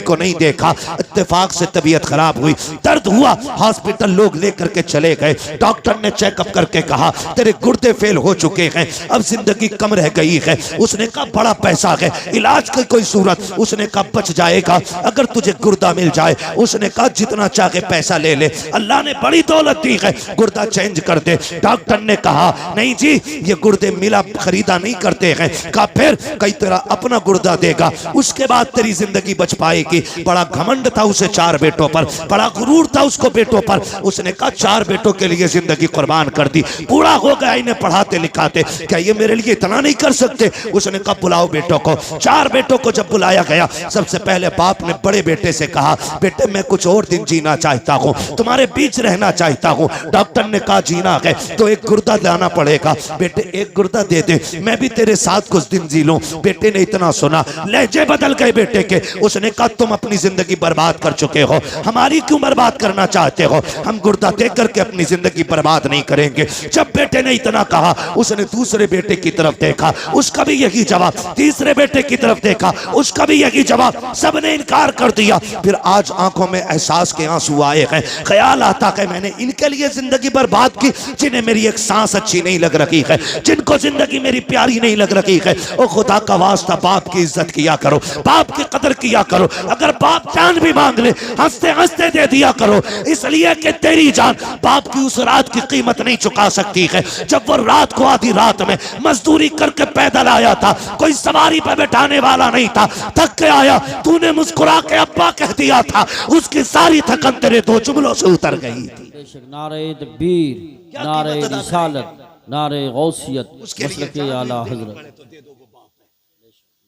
को नहीं देखा। इत्तेफाक से तबीयत खराब हुई, दर्द हुआ, हॉस्पिटल लोग लेकर के चले गए। डॉक्टर ने चेकअप करके कहा तेरे गुर्दे फेल हो चुके हैं, अब जिंदगी कम रह गई है। उसने कहा बड़ा पैसा है, इलाज की कोई सूरत? उसने कहा बच जाएगा अगर तुझे गुर्दा मिल जाए। उसने कहा जितना चाहे पैसा ले ले, अल्लाह ने बड़ी दौलत दी है, गुर्दा चेंज कर दे। डॉक्टर ने कहा नहीं जी ये गुर्दे मिला खरीदा नहीं करते हैं। कहा फिर? कई तेरा अपना गुर्दा देगा, उसके बाद तेरी जिंदगी बच पाएगी। बड़ा घमंड था उसे 4 बेटों पर, बड़ा गुरूर था उसको बेटों पर। उसने कहा 4 बेटों के लिए जिंदगी कुर्बान कर दी, पूरा हो गया इन्हें पढ़ाते लिखाते, क्या ये मेरे लिए इतना नहीं कर सकते? उसने कहा बुलाओ बेटों को। 4 बेटों को जब बुलाया गया, सबसे पहले बाप ने बड़े बेटे से कहा बेटे मैं कुछ और दिन जीना चाहता हूँ, तुम्हारे बीच रहना चाहता हूँ। डॉक्टर ने कहा जीना है तो एक गुर्दा लाना पड़ेगा। बेटे एक गुर्दा दे दे, मैं भी तेरे साथ कुछ दिन जी लूं। बेटे ने इतना सुना, लहजे बदल गए बेटे के। उसने कहा तुम अपनी जिंदगी बर्बाद कर चुके हो, हमारी क्यों बर्बाद करना चाहते हो? हम गुर्दा दे करके अपनी जिंदगी बर्बाद नहीं करेंगे। जब बेटे ने इतना कहा, उसने दूसरे बेटे की तरफ देखा, उसका भी यही जवाब। तीसरे बेटे की तरफ देखा, उसका भी यही जवाब। सबने इनकार कर दिया। फिर आज आंखों में एहसास के आंसू आए हैं। ख्याल आता है मैंने इनके लिए जिंदगी बर्बाद की जिन्हें मेरी एक सांस अच्छी नहीं लग रही है, जिनको जिंदगी मेरी प्यारी नहीं लग रही है। ओ खुदा का वास्ता बाप की इज्जत किया करो, बाप की कदर किया करो। अगर बाप जान भी मांग ले हंसते हंसते दे दिया करो, इसलिए कि तेरी जान बाप की उस रात की कीमत नहीं चुका सकती है जब वो रात को आधी रात में मजदूरी करके पैदल आया आया था, कोई सवारी पे बैठाने वाला नहीं था। थक के आया, तूने मुस्कुरा के अब्बा कह दिया था, उसकी सारी थकन तेरे दो जुमलों से उतर गई थी। बेशक नारे तकबीर, नारे रिसालत, नारे गौसियत, मसलके आला हजरत।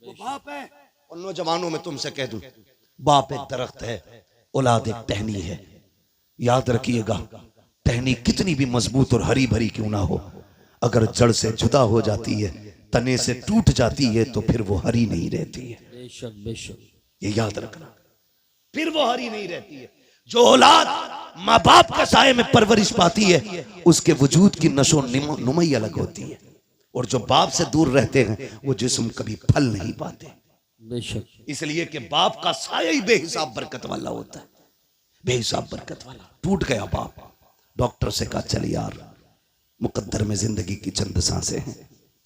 वो बाप है। और नौजवानों में तुमसे कह दूं, बाप एक दरख्त है, औलाद एक टहनी है। याद रखिएगा, टहनी कितनी भी मजबूत और हरी भरी क्यों ना हो, अगर जड़ से जुदा हो जाती है, तने से टूट जाती है, तो फिर वो हरी नहीं रहती है। बेशक बेशक, ये याद रखना, फिर वो हरी नहीं रहती है। जो औलाद माँ बाप के साये में परवरिश पाती है, उसके वजूद की नशो नुमई अलग होती है। और जो बाप से दूर रहते हैं, वो जिस्म कभी फल नहीं पाते। बेशक, इसलिए कि बाप का साया ही बेहिसाब बरकत वाला होता है, बेहिसाब बरकत वाला। टूट गया बाप, डॉक्टर से कहा चल यार, मुकद्दर में जिंदगी की चंद सांसें हैं,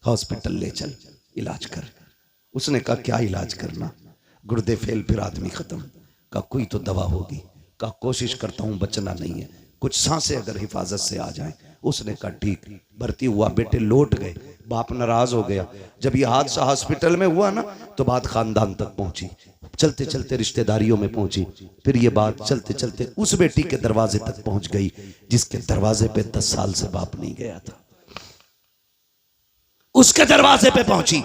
हॉस्पिटल ले चल, इलाज कर। उसने कहा क्या इलाज करना, गुर्दे फेल, फिर आदमी खत्म। कहा कोई तो दवा होगी। कहा कोशिश करता हूं, बचना नहीं है, कुछ सांसें अगर हिफाजत से आ जाएं। उसने कहा ठीक। भर्ती हुआ, बेटे लौट गए। बाप नाराज हो गया। जब यह हादसा हॉस्पिटल में हुआ ना, तो बात खानदान तक पहुंची, चलते चलते रिश्तेदारियों में पहुंची, फिर ये बात चलते चलते उस बेटी के दरवाजे तक पहुंच गई जिसके दरवाजे पे 10 साल से बाप नहीं गया था। उसके दरवाजे पे पहुंची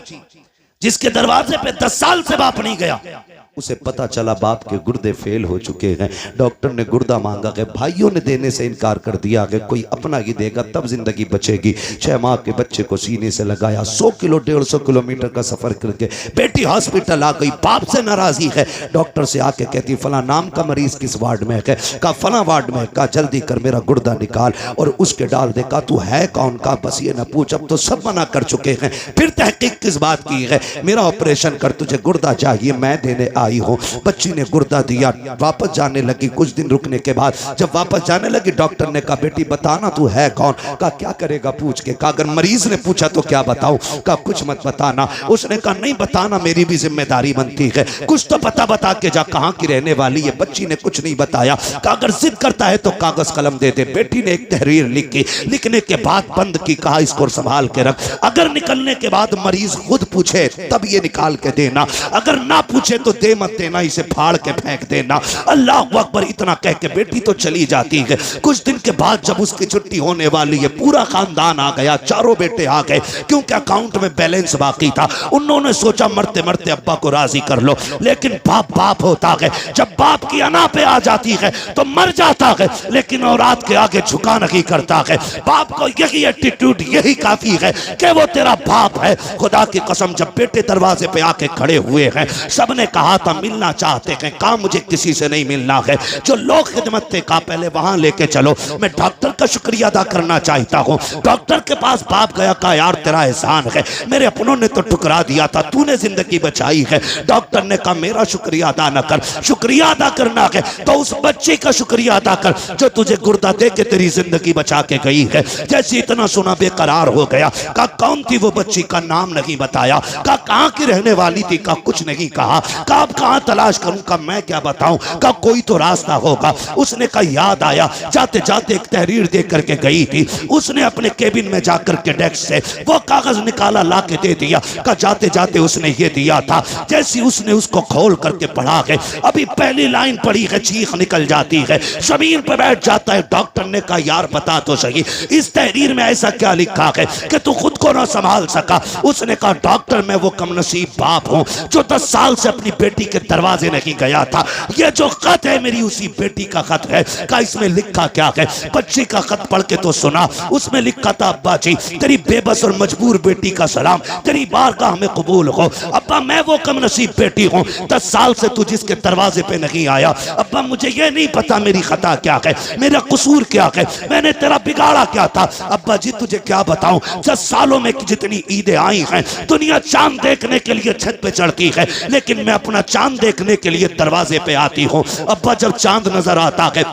जिसके दरवाजे पे 10 साल से बाप नहीं गया। उसे पता चला बाप के गुर्दे फेल हो चुके हैं। डॉक्टर ने गुर्दा मांगा गया, भाइयों ने देने से इनकार कर दिया कि कोई अपना ही देगा तब जिंदगी बचेगी। 6 माह के बच्चे को सीने से लगाया, 100 किलो 150 किलोमीटर का सफर करके बेटी हॉस्पिटल आ गई। बाप से नाराजगी है, डॉक्टर से आके कहती फला नाम का मरीज किस वार्ड में है? कहा फला वार्ड में। कहा जल्दी कर मेरा गुर्दा निकाल और उसके डाल दे। कहा तू है कौन? का बस ये ना पूछ, अब तो सब मना कर चुके हैं, फिर तहकीक किस बात की है? मेरा ऑपरेशन कर, तुझे गुर्दा चाहिए, मैं देने आई हूं। बच्ची ने गुर्दा दिया, वापस जाने लगी। कुछ दिन रुकने के बाद जब वापस जाने लगी, डॉक्टर ने कहा बेटी बताना तू है कौन? कहा क्या करेगा पूछ के? कहा अगर मरीज ने पूछा तो क्या बताऊं? कहा कुछ मत बताना। उसने कहा नहीं बताना, मेरी भी जिम्मेदारी बनती है, कुछ तो पता बता के जा, कहां की रहने वाली है? बच्ची ने कुछ नहीं बताया। कहा अगर जिद करता है तो कागज कलम दे दे। बेटी ने एक तहरीर लिखी, लिखने के बाद बंद की, कहा इसको संभाल के रख, अगर निकलने के बाद मरीज खुद पूछे तब ये निकाल के देना, अगर ना पूछे तो दे मत देना, इसे फाड़ के फेंक देना। अल्लाह अकबर। इतना कह के बेटी तो चली जाती है। कुछ दिन के बाद जब उसकी छुट्टी होने वाली है, पूरा खानदान आ गया, चारों बेटे आ गए, क्योंकि अकाउंट में बैलेंस बाकी था। उन्होंने सोचा मरते मरते अब्बा को राजी कर लो, लेकिन बाप बाप होता है, जब बाप की अना पे आ जाती है तो मर जाता है, लेकिन औलाद के आगे झुका नहीं करता है। बाप को यही एटीट्यूड, यही काफी है कि वो तेरा बाप है। खुदा की कसम, जब बेटे दरवाजे पे आके खड़े हुए हैं, सबने कहा था मिलना चाहते हैं, कहा मुझे किसी से नहीं मिलना है। जो लोग खिदमत थे, कहा पहले वहां लेके चलो, मैं डॉक्टर का शुक्रिया अदा करना चाहता हूं। डॉक्टर के पास बाप गया, कहा यार तेरा एहसान है, मेरे अपनों ने तो ठुकरा दिया था, तूने जिंदगी बचाई है। डॉक्टर ने कहा मेरा शुक्रिया अदा न कर, शुक्रिया अदा करना है तो उस बच्चे का शुक्रिया अदा कर जो तुझे गुर्दा दे के तेरी जिंदगी बचा के गई है। जैसे इतना सुना बेकरार हो गया। कहा कौन थी वो बच्ची? का नाम नहीं बताया। कहा कहां की रहने वाली थी? का कुछ नहीं कहा। कहा अब कहां तलाश करूं? का मैं क्या बताऊं? का कोई तो रास्ता होगा। उसने कहा याद आया, जाते जाते एक तहरीर दे करके गई थी। उसने अपने केबिन में जाकर के डेस्क से वो कागज निकाला, ला के दे दिया। का जाते जाते उसने ये दिया था। जैसी उसने उसको खोल करके पढ़ा है, अभी पहली लाइन पढ़ी है, चीख निकल जाती है, जमीन पर बैठ जाता है। डॉक्टर ने कहा यार बता तो सही, इस तहरीर में ऐसा क्या लिखा है कि तू खुद को ना संभाल सका? उसने कहा डॉक्टर मैं वो कमनसीब बाप हूं जो 10 साल से अपनी बेटी के दरवाजे नहीं गया था। ये जो खत है मेरी उसी बेटी का खत है। का इसमें लिखा क्या है? बच्ची का खत पढ़ के तो सुना। उसमें लिखा था अब्बा जी तेरी बेबस और मजबूर बेटी का सलाम, तेरी बारगाह में कबूल हो। अब्बा मैं वो कमनसीब बेटी हूँ, 10 साल से तू जिसके दरवाजे पे नहीं आया। अब्बा मुझे ये नहीं पता मेरी खता क्या है, मेरा कसूर क्या है, मैंने तेरा बिगाड़ा क्या था। अब्बा जी तुझे क्या बताऊं, 10 सालों में जितनी ईदें आई हैं, दुनिया चांद देखने के लिए छत पे चढ़ती है, लेकिन मैं अपना चांद देखने के लिए दरवाजे पे आती हूँ। अब्बा जब चांद नजर आता है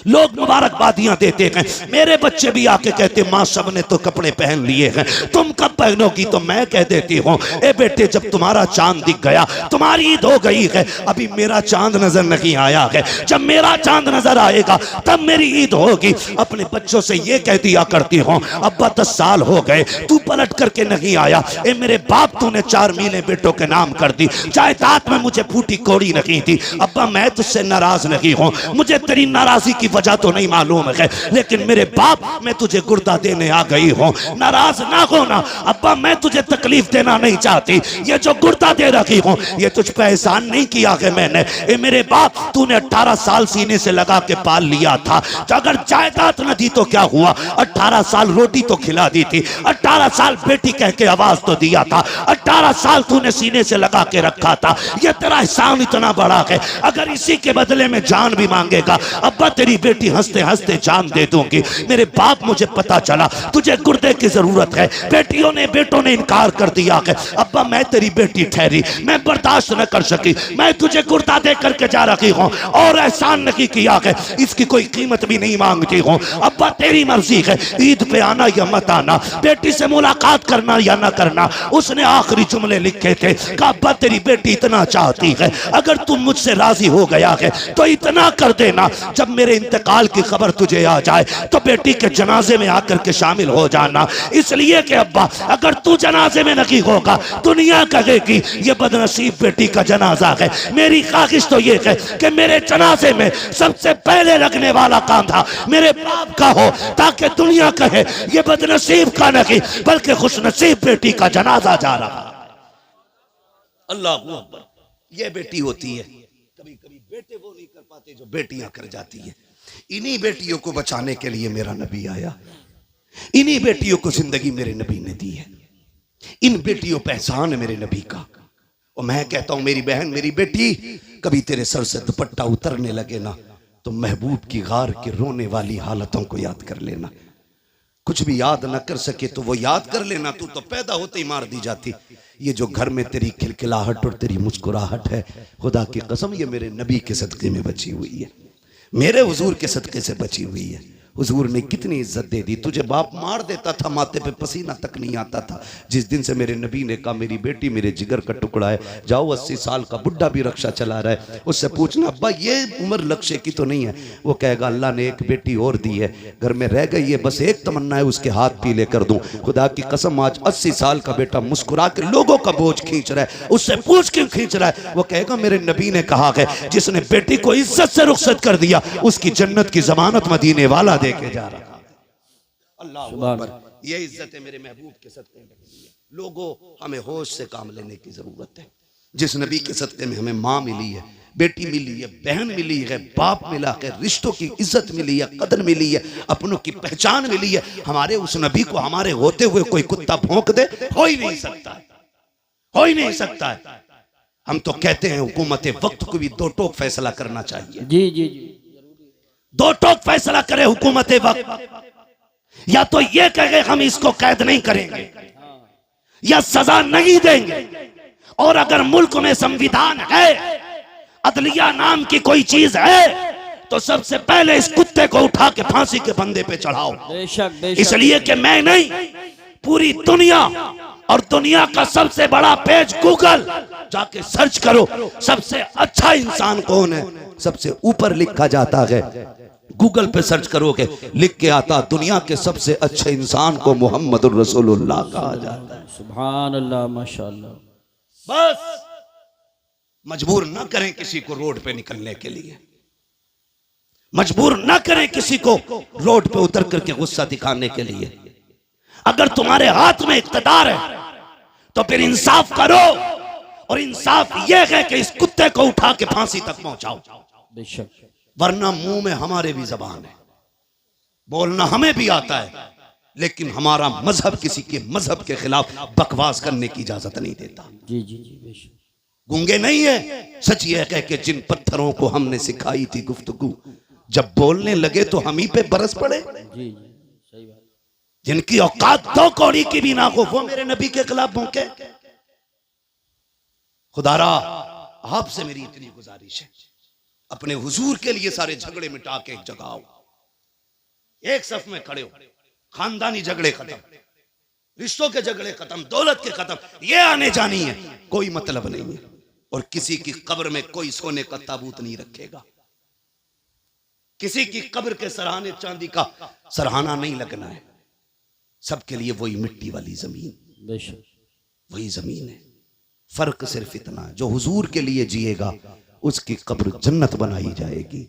लोग मुबारकबादियां देते हैं, मेरे बच्चे भी आके कहते माँ सब ने तो कपड़े पहन लिए हैं, तुम कब बहनों की तो मैं कह देती हूँ, ए बेटे जब तुम्हारा चांद दिख गया, तुम्हारी ईद हो गई है, अभी मेरा चांद नजर नहीं आया है, जब मेरा चांद नजर आएगा तब मेरी ईद होगी। अपने बच्चों से ये कह दिया करती हूँ, अब्बा 10 साल हो गए तू पलट करके नहीं आया, ए मेरे बाप तूने 4 मीलें बेटों के नाम कर दी, जायदाद में मुझे फूटी कोड़ी नहीं थी, अब्बा मैं तुझसे नाराज नहीं हूँ, मुझे तेरी नाराजगी की वजह तो नहीं मालूम है, लेकिन मेरे बाप मैं तुझे गुर्दा देने आ गई हूँ, नाराज ना होना अब्बा, मैं तुझे तकलीफ देना नहीं चाहती, ये जो गुर्दा दे रखी हूँ ये तुझ पे एहसान नहीं किया है मैंने, ए मेरे बाप तूने 18 साल सीने से लगा के पाल लिया था, तो अगर जायदाद न दी तो क्या हुआ, 18 साल रोटी तो खिला दी थी, 18 साल बेटी कह के आवाज तो दिया था, 18 साल तूने सीने से लगा के रखा था, ये तेरा एहसान इतना बड़ा है, अगर इसी के बदले में जान भी मांगेगा अब्बा तेरी बेटी हंसते हंसते जान दे दूंगी। मेरे बाप मुझे पता चला तुझे गुर्दे की जरूरत है, बेटियों ने बेटों ने इनकार कर दिया है, अब्बा मैं तेरी बेटी ठहरी, मैं बर्दाश्त न कर सकी, मैं तुझे गुर्दा दे करके जा रही हूँ और एहसान नहीं किया है, इसकी कोई कीमत भी नहीं मांगती हूँ, अब्बा तेरी मर्जी है, ईद पे आना या मत आना, बेटी से मुलाकात करना या ना करना। उसने आखिरी जुमले लिखे थे, कहा अब्बा तेरी बेटी इतना चाहती है, अगर तुम मुझसे राजी हो गया है तो इतना कर देना, जब मेरे इंतकाल की खबर तुझे आ जाए तो बेटी के जनाजे में आकर के शामिल हो जाना, इसलिए कि अब्बा अगर तू जनाजे में नहीं होगा दुनिया कहेगी ये बदनसीब बेटी का जनाजा है, मेरी ख्वाहिश तो ये है कि मेरे जनाजे में सबसे पहले लगने वाला कांधा मेरे बाप का हो, ताकि दुनिया कहे ये बदनसीब का नहीं बल्कि खुशनसीब बेटी का जनाजा जा रहा। अल्लाह अकबर, ये बेटी होती है, कभी कभी बेटे वो नहीं कर पाते जो बेटियां कर जाती है, इन्हीं बेटियों को बचाने के लिए मेरा नबी आया, इन्हीं बेटियों को जिंदगी मेरे नबी ने दी है, इन बेटियों पे एहसान है मेरे नबी का। और मैं कहता हूं मेरी बहन मेरी बेटी, कभी तेरे सर से दुपट्टा उतरने लगे ना तो महबूब की गार के रोने वाली हालतों को याद कर लेना, कुछ भी याद न कर सके तो वो याद कर लेना, तू तो पैदा होते ही मार दी जाती। ये जो घर में तेरी खिलखिलाहट और तेरी मुस्कुराहट है, खुदा की कसम ये मेरे नबी के सदके में बची हुई है, मेरे हुजूर के सदके से बची हुई है। हुजूर ने कितनी इज्जत दे दी, तुझे बाप मार देता था माथे पे पसीना तक नहीं आता था, जिस दिन से मेरे नबी ने कहा मेरी बेटी मेरे जिगर का टुकड़ा है, जाओ 80 साल का बुढ़ा भी रक्षा चला रहा है उससे पूछना अब्बा ये उम्र लक्ष्य की तो नहीं है, वो कहेगा अल्लाह ने एक बेटी और दी है, घर में रह गई है, बस एक तमन्ना है उसके हाथ पीले कर दूं। खुदा की कसम आज 80 साल का बेटा मुस्कुरा के लोगों का बोझ खींच रहा है, उससे पूछ क्यों खींच रहा है, वो कहेगा मेरे नबी ने कहा है जिसने बेटी को इज्जत से रुखसत कर दिया उसकी जन्नत की जमानत मदीने वाला देके जा रहा। अल्लाह अकबर, ये इज्जत है मेरे महबूब के सदके में। लोगों हमें होश से काम लेने की जरूरत है, जिस नबी के सदके में हमें माँ मिली है, बेटी मिली है, बहन मिली है, बाप मिला है, रिश्तों की इज्जत मिली है, कदर मिली है, अपनों की पहचान मिली है, हमारे उस नबी को हमारे होते हुए कोई कुत्ता भौंक दे हो ही नहीं सकता, हो ही नहीं सकता है। हम तो कहते हैं हुकूमत वक्त को भी दो टोक फैसला करना चाहिए, जी जी जी, दो टोक फैसला करे हुकूमत वक्त, या तो ये कहे हम इसको कैद नहीं करेंगे या सजा नहीं देंगे, और अगर मुल्क में संविधान है, अदलिया नाम की कोई चीज है, तो सबसे पहले इस कुत्ते को उठा के फांसी के फंदे पे चढ़ाओ। बेशक बेशक, इसलिए कि मैं नहीं, पूरी दुनिया, और दुनिया का सबसे बड़ा पेज गूगल, जाके सर्च करो सबसे अच्छा इंसान कौन है, सबसे ऊपर लिखा जाता है, गूगल पे सर्च करोगे लिख के आता दुनिया के सबसे अच्छे इंसान को मोहम्मदुर रसूलुल्लाह कहा जाता है। सुभान अल्लाह माशाअल्लाह। बस मजबूर ना करें किसी को रोड पे निकलने के लिए, मजबूर ना करें किसी को रोड पे उतर करके गुस्सा दिखाने के लिए। अगर तुम्हारे हाथ में इख्तियार है तो फिर इंसाफ करो, और इंसाफ यह है कि इस कुत्ते को उठा के फांसी तक पहुंचाओ। बेशक, वरना मुंह में हमारे भी जबान है, बोलना हमें भी आता है, लेकिन हमारा मजहब किसी के मजहब के खिलाफ बकवास करने की इजाजत नहीं देता। जी जी जी, बेशक। गूंगे नहीं है, सच ये कह के जिन पत्थरों को हमने सिखाई थी गुफ्तगू, जब बोलने लगे तो हम ही पे बरस पड़े। जी जी, सही बात। जिनकी औकात दो कौड़ी की भी ना हो, वो मेरे नबी के खिलाफ भौंके। खुदारा आपसे मेरी इतनी गुजारिश है, अपने हुजूर के लिए सारे झगड़े मिटा के एक जगह आओ, एक सफ में खड़े हो, खानदानी झगड़े खत्म, रिश्तों के झगड़े खत्म, दौलत के खत्म, ये आने जानी है, कोई मतलब नहीं है। और किसी की कब्र में कोई सोने का ताबूत नहीं रखेगा, किसी की कब्र के सराहने चांदी का सराहना नहीं लगना है। सबके लिए वही मिट्टी वाली जमीन, बेशक वही जमीन है। फर्क सिर्फ इतना है, जो हुजूर के लिए जिएगा उसकी कब्र जन्नत बनाई जाएगी,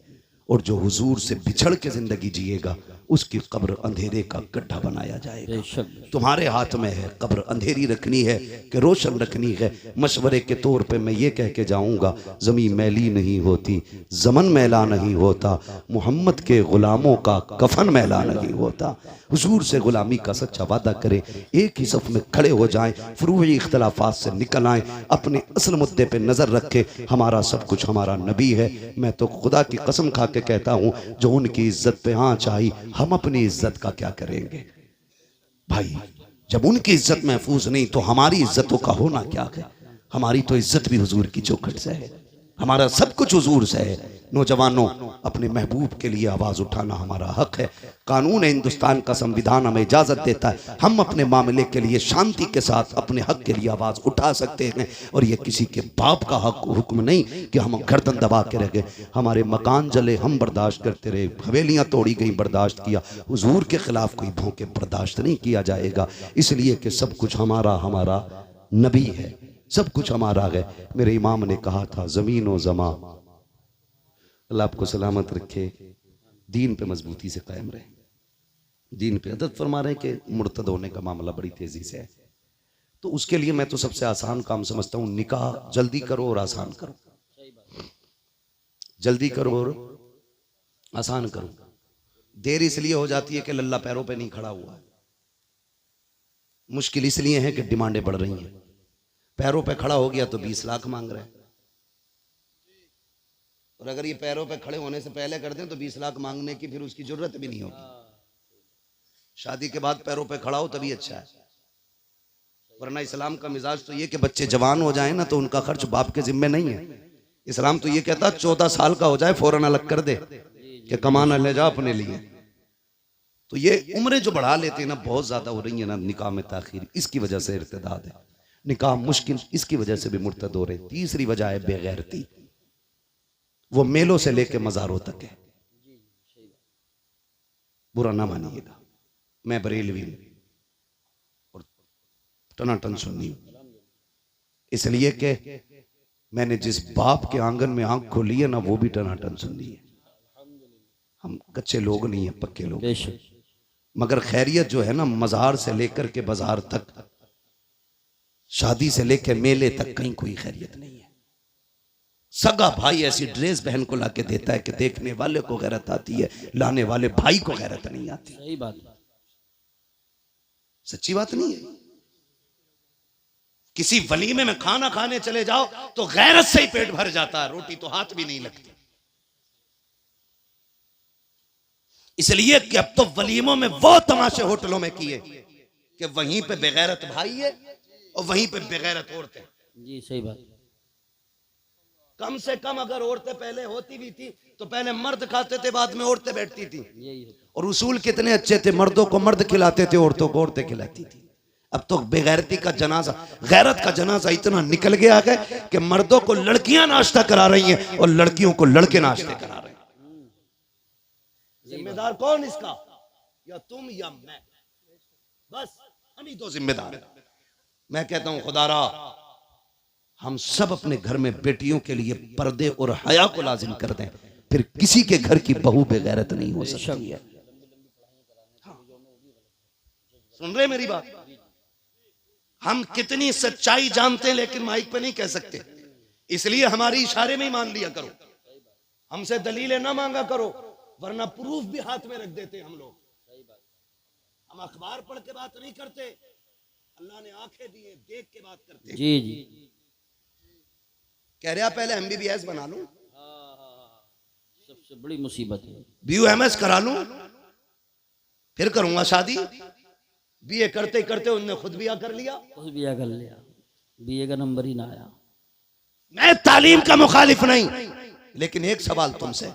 और जो हुजूर से बिछड़ के जिंदगी जिएगा उसकी कब्र अंधेरे का गड्ढा बनाया जाएगा। बेशक तुम्हारे हाथ में है कब्र अंधेरी रखनी है कि रोशन रखनी है। मशवरे के तौर पे मैं ये कह के जाऊंगा, ज़मीन मैली नहीं होती, ज़मन मैला नहीं होता, मोहम्मद के गुलामों का कफन मैला नहीं होता। हुजूर से गुलामी का सच्चा वादा करें, एक ही सफ में खड़े हो जाएं, फुरूई इख्तलाफात से निकल आएं, अपने असल मुद्दे पे नज़र रखें। हमारा सब कुछ हमारा नबी है। मैं तो खुदा की कसम खा के कहता हूँ, जो उनकी इज्जत पे आँच आई, हम अपनी इज्जत का क्या करेंगे भाई? जब उनकी इज्जत महफूज नहीं तो हमारी इज्जतों का होना क्या है? हमारी तो इज्जत भी हुजूर की चौखट से है, हमारा सब कुछ हुजूर से है। नौजवानों, अपने महबूब के लिए आवाज उठाना हमारा हक है। कानून हिंदुस्तान का संविधान हमें इजाजत देता है, हम अपने मामले के लिए शांति के साथ अपने हक के लिए आवाज उठा सकते हैं। और ये किसी के बाप का हक हुक्म नहीं कि हम गर्दन दबा के रह गए। हमारे मकान जले हम बर्दाश्त करते रहे, हवेलियां तोड़ी गई बर्दाश्त किया, हुजूर के खिलाफ कोई भौंके बर्दाश्त नहीं किया जाएगा। इसलिए कि सब कुछ हमारा हमारा नबी है, सब कुछ हमारा है। मेरे इमाम ने कहा था, जमीन व जमा, अल्लाह आपको सलामत रखे, दीन पे मजबूती से कायम रहे। दीन पे अदद फरमा रहे हैं कि मुर्तद होने का मामला बड़ी तेजी से है, तो उसके लिए मैं तो सबसे आसान काम समझता हूँ, निकाह जल्दी करो और आसान करो, जल्दी करो और आसान करो। देर इसलिए हो जाती है कि लल्ला पैरों पे नहीं खड़ा हुआ है, मुश्किल इसलिए है कि डिमांडें बढ़ रही हैं। पैरों पे खड़ा हो गया तो 20 लाख मांग रहे हैं, और अगर ये पैरों पे खड़े होने से पहले कर दें तो 20 लाख मांगने की फिर उसकी जरूरत भी नहीं होगी। शादी के बाद पैरों पे खड़ा हो तभी अच्छा है, वरना इस्लाम का मिजाज तो ये कि बच्चे जवान हो जाए ना तो उनका खर्च बाप के जिम्मे नहीं है। इस्लाम तो ये कहता 14 साल का हो जाए फौरन अलग कर दे कि कमाना ले जा अपने लिए। तो ये उम्रें जो बढ़ा लेते हैं ना, बहुत ज्यादा हो रही है ना निकाह में ताखीर, इसकी वजह से इर्तिदाद है। निकाह मुश्किल इसकी वजह से भी मुर्तद हो रहे। तीसरी वजह है बेगैरती, वो मेलों से लेके मज़ारों तक है। बुरा ना मानिएगा, मैं बरेलवी हूं और टनाटन सुन्नी हूं, इसलिए कि मैंने जिस बाप के आंगन में आंख खोली है ना, वो भी टनाटन सुन्नी है। हम कच्चे लोग नहीं है, पक्के लोग। मगर खैरियत जो है ना, मज़ार से लेकर के बाजार तक, शादी से लेकर मेले तक, कहीं कोई खैरियत नहीं है। सगा भाई ऐसी ड्रेस बहन को लाके देता है कि देखने वाले को गैरत आती है, लाने वाले भाई को गैरत नहीं आती। सही बात, सच्ची बात नहीं है। किसी वलीमे में खाना खाने चले जाओ तो गैरत से ही पेट भर जाता है, रोटी तो हाथ भी नहीं लगती। इसलिए कि अब तो वलीमों में वो तमाशे होटलों में किए कि वहीं पे बेगैरत भाई है और वहीं पे बेगैरत औरतें। जी सही बात। कम से कम अगर औरतें पहले होती भी थी तो पहले मर्द खाते थे, बाद में औरतें बैठती थी। और उसूल कितने अच्छे थे, मर्दों को मर्द खिलाते थे, औरतों को औरतें खिलाती थी। अब तो बेगैरती का जनाजा, गैरत का जनाजा इतना निकल गया है कि मर्दों को लड़कियां नाश्ता करा रही हैं और लड़कियों को लड़के नाश्ते करा रहे हैं। जिम्मेदार कौन इसका? या तुम या मैं, बस हम ही तो जिम्मेदार हैं। मैं कहता हूं खुदारा, हम सब अपने घर में बेटियों के लिए पर्दे और हया को लाजिम कर दें, फिर किसी के घर की बहू बेगैरत नहीं हो सकती है। सुन रहे मेरी बात? हम कितनी सच्चाई जानते हैं लेकिन माइक पे नहीं कह सकते, इसलिए हमारी इशारे में ही मान लिया करो। हमसे दलीलें ना मांगा करो, वरना प्रूफ भी हाथ में रख देते हम लोग। हम अखबार पढ़ के बात नहीं करते, अल्लाह ने आंखें दी है, देख के बात करते। जी जी, कह रहा पहले MBBS बना लूं, सबसे बड़ी मुसीबत है। BUMS करा लूं, फिर करूंगा शादी। BA करते करते उन्होंने खुद बिया कर लिया, खुद बिया कर लिया, BA का नंबर ही ना आया। मैं तालीम का मुखालिफ नहीं, लेकिन एक सवाल तुमसे,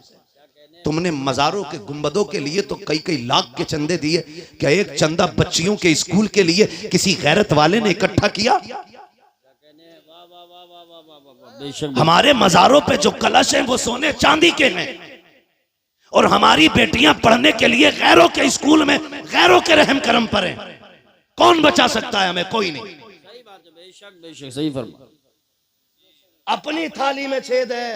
तुमने मजारों के गुंबदों के लिए तो कई कई लाख के चंदे दिए, क्या एक चंदा बच्चियों के स्कूल के लिए किसी गैरत वाले ने इकट्ठा किया? बेशक हमारे मजारों पे जो कलश हैं वो सोने चांदी के हैं, और हमारी बेटियां पढ़ने के लिए गैरों के स्कूल में गैरों के रहम करम पर हैं। कौन बचा सकता है हमें? कोई नहीं। सही बात है, बेशक बेशक सही फरमा। अपनी थाली में छेद है,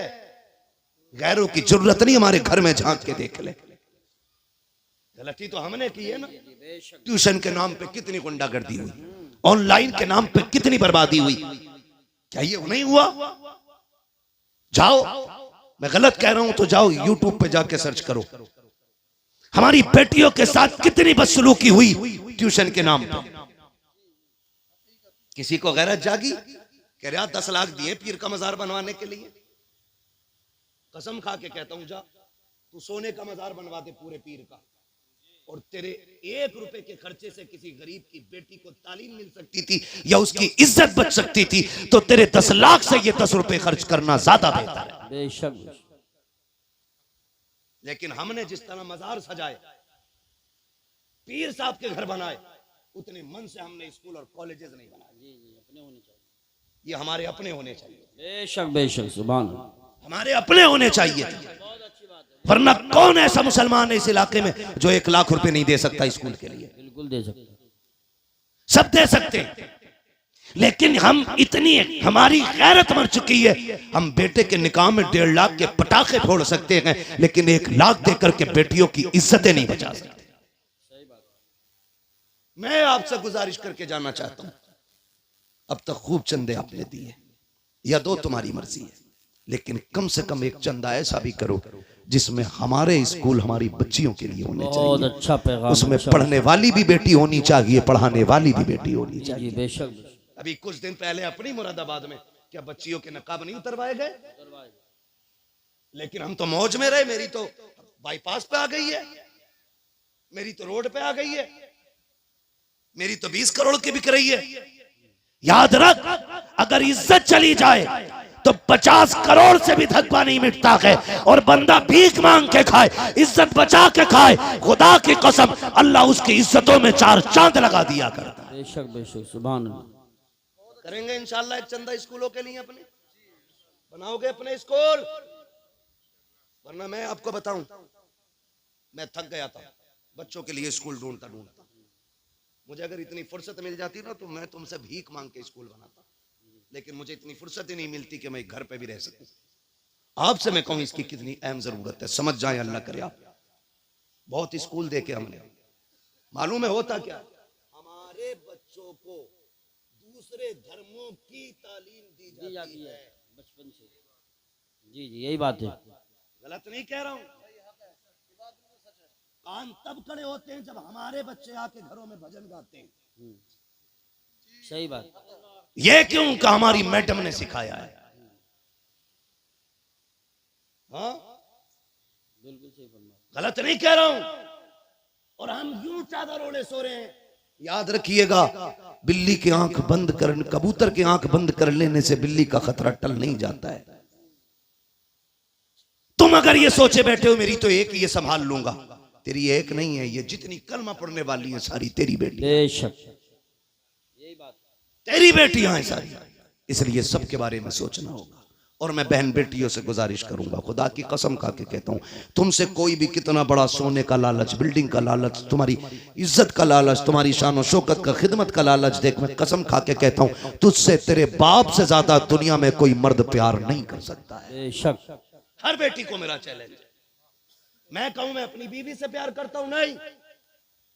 गैरों की जरूरत नहीं हमारे घर में झांक के देख ले। गलती तो हमने की है ना। ट्यूशन के नाम पे कितनी गुंडागर्दी हुई, ऑनलाइन के नाम पे कितनी बर्बादी हुई, क्या ये नहीं हुआ? जाओ, मैं गलत कह रहा हूं तो जाओ यूट्यूब पे जाके सर्च करो। हमारी बेटियों के साथ कितनी बदसलूकी हुई ट्यूशन के नाम पे। किसी को गैरत जागी? कह रहा 10 लाख दिए पीर का मजार बनवाने के लिए। कसम खा के कहता हूं, जा तू सोने का मजार बनवा दे पूरे पीर का, और तेरे 1 रुपए के खर्चे से किसी गरीब की बेटी को तालीम मिल सकती थी या उसकी इज्जत बच सकती थी, तो तेरे 10 लाख से ये 10 रुपए खर्च करना ज्यादा बेहतर है। बेशक। लेकिन हमने जिस तरह मजार सजाए, पीर साहब के घर बनाए, उतने मन से हमने स्कूल और कॉलेजेस नहीं बनाए। अपने होने चाहिए, ये हमारे अपने होने चाहिए। बेशक बेशक, सुभान अल्लाह, हमारे अपने होने चाहिए, वरना कौन ऐसा मुसलमान है इस इलाके में जो 1 लाख रुपए नहीं दे सकता स्कूल के लिए? बिल्कुल दे सकते, सब दे सकते हैं, लेकिन हम इतनी हमारी गैरत मर चुकी है, हम बेटे के निकाह में 1.5 लाख के पटाखे फोड़ सकते हैं, लेकिन 1 लाख देकर के बेटियों की इज्जतें नहीं बचा सकते। मैं आपसे गुजारिश करके जानना चाहता हूं, अब तक खूब चंदे आपने दिए या दो, तुम्हारी मर्जी है, लेकिन कम से कम एक चंदा ऐसा भी करो जिसमें हमारे स्कूल हमारी बच्चियों के लिए होने बहुत चाहिए। अच्छा पैगाम, उसमें पढ़ने वाली भी बेटी होनी चाहिए, पढ़ाने वाली भी बेटी होनी चाहिए। जी बेशक। अभी कुछ दिन पहले अपनी मुरादाबाद में क्या बच्चियों के नकाब नहीं उतरवाए गए? लेकिन हम तो मौज में रहे। मेरी तो बाईपास पे आ गई है, मेरी तो रोड पे आ गई है, मेरी तो 20 करोड़ की बिक रही है। याद रख, अगर इज्जत चली जाए तो 50 करोड़ से भी धक्का नहीं मिटता है, और बंदा भीख मांग के खाए, इज्जत बचा के खाए, खुदा की कसम अल्लाह उसकी इज्जतों में 4 चांद लगा दिया करता है। बेशक बेशक, सुभान अल्लाह। करेंगे इंशाल्लाह एक चंदा स्कूलों के लिए, अपने बनाओगे अपने स्कूल, वरना मैं आपको बताऊं, मैं थक गया था बच्चों के लिए स्कूल ढूंढता ढूंढता। मुझे अगर इतनी फुर्सत मिल जाती ना तो मैं तुमसे भीख मांग के स्कूल बनाता, लेकिन मुझे इतनी फुर्सत ही नहीं मिलती कि मैं घर पे भी रह सकूं। आपसे मैं कहूं इसकी कितनी अहम जरूरत है, समझ जाए, अल्लाह करे। आप बहुत स्कूल देखे हमने, मालूम है होता क्या, हमारे बच्चों को दूसरे धर्मों की तालीम दी जाती है बचपन से। जी जी, यही बात है, गलत नहीं कह रहा हूं। कान तब खड़े होते हैं जब हमारे बच्चे आके घरों में भजन गाते हैं। सही बात। ये क्यों का हमारी मैडम ने सिखाया है। हाँ, बिल्कुल सही फरमा, गलत नहीं कह रहा हूं। और हम यूं चादर ओढ़े सो रहे हैं। याद रखिएगा, बिल्ली की आंख बंद कर, कबूतर की आंख बंद कर लेने से बिल्ली का खतरा टल नहीं जाता है। तुम अगर ये सोचे बैठे हो मेरी तो एक ये संभाल लूंगा, तेरी एक नहीं है, ये जितनी कलमा पढ़ने वाली है सारी तेरी बेटी, बेशक यही बात, तेरी बेटियां हैं सारी। इसलिए सबके बारे में सोचना होगा। और मैं बहन बेटियों से गुजारिश करूंगा, खुदा की कसम खा के कहता हूं, तुमसे कोई भी कितना बड़ा सोने का लालच, बिल्डिंग का लालच, तुम्हारी इज्जत का लालच, तुम्हारी शान और शौकत का, खिदमत का लालच देख, मैं कसम खा के कहता हूं, तुझसे तेरे बाप से ज्यादा दुनिया में कोई मर्द प्यार नहीं कर सकता है। बेशक। हर बेटी को मेरा चैलेंज है। मैं कहूं मैं अपनी बीवी से प्यार करता हूं, नहीं,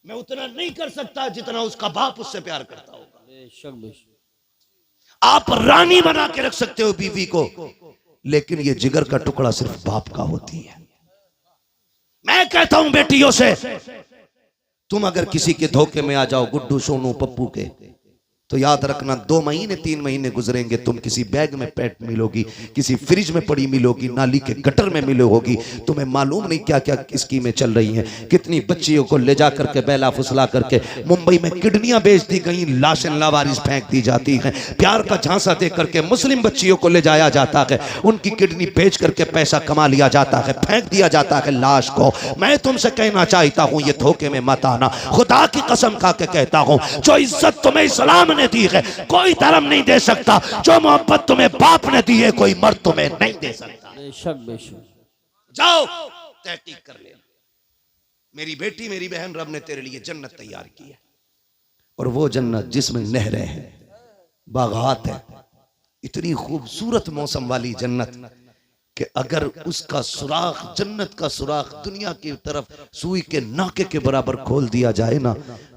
मैं उतना नहीं कर सकता जितना उसका बाप उससे प्यार करता होगा। बेशक बेशक। आप रानी बना के रख सकते हो बीवी को, लेकिन ये जिगर का टुकड़ा सिर्फ बाप का होती है। मैं कहता हूं बेटियों से, तुम अगर किसी के धोखे में आ जाओ, गुड्डू सोनू पप्पू के, तो याद रखना 2 महीने 3 महीने गुजरेंगे, तुम किसी बैग में पैट मिलोगी, किसी फ्रिज में पड़ी मिलोगी, नाली के गटर में मिलोगी। तुम्हें मालूम नहीं क्या क्या स्कीमें चल रही हैं। कितनी बच्चियों को ले जा करके बेला फुसला करके मुंबई में किडनियां बेच दी गई, लाशें लावारिस फेंक दी जाती हैं। प्यार का झांसा दे करके मुस्लिम बच्चियों को ले जाया जाता है, उनकी किडनी बेच करके पैसा कमा लिया जाता है, फेंक दिया जाता है लाश को। मैं तुमसे कहना चाहता हूं ये धोखे में मत आना। खुदा की कसम खा के कहता हूं, जो इज्जत तुम्हें इस्लाम ने दी है कोई धर्म नहीं दे सकता, जो मोहब्बत तुम्हें बाप ने दी है कोई मर्द तुम्हें नहीं दे सकता। बेशक बेशक। जाओ तहकीक कर ले। मेरी बेटी मेरी बहन, रब ने तेरे लिए जन्नत तैयार की है, और वो जन्नत जिसमें नहरें हैं, बागात है, इतनी खूबसूरत मौसम वाली जन्नत कि अगर उसका सुराख, जन्नत का सुराख दुनिया की तरफ सुई के नाके के बराबर खोल दिया जाए ना,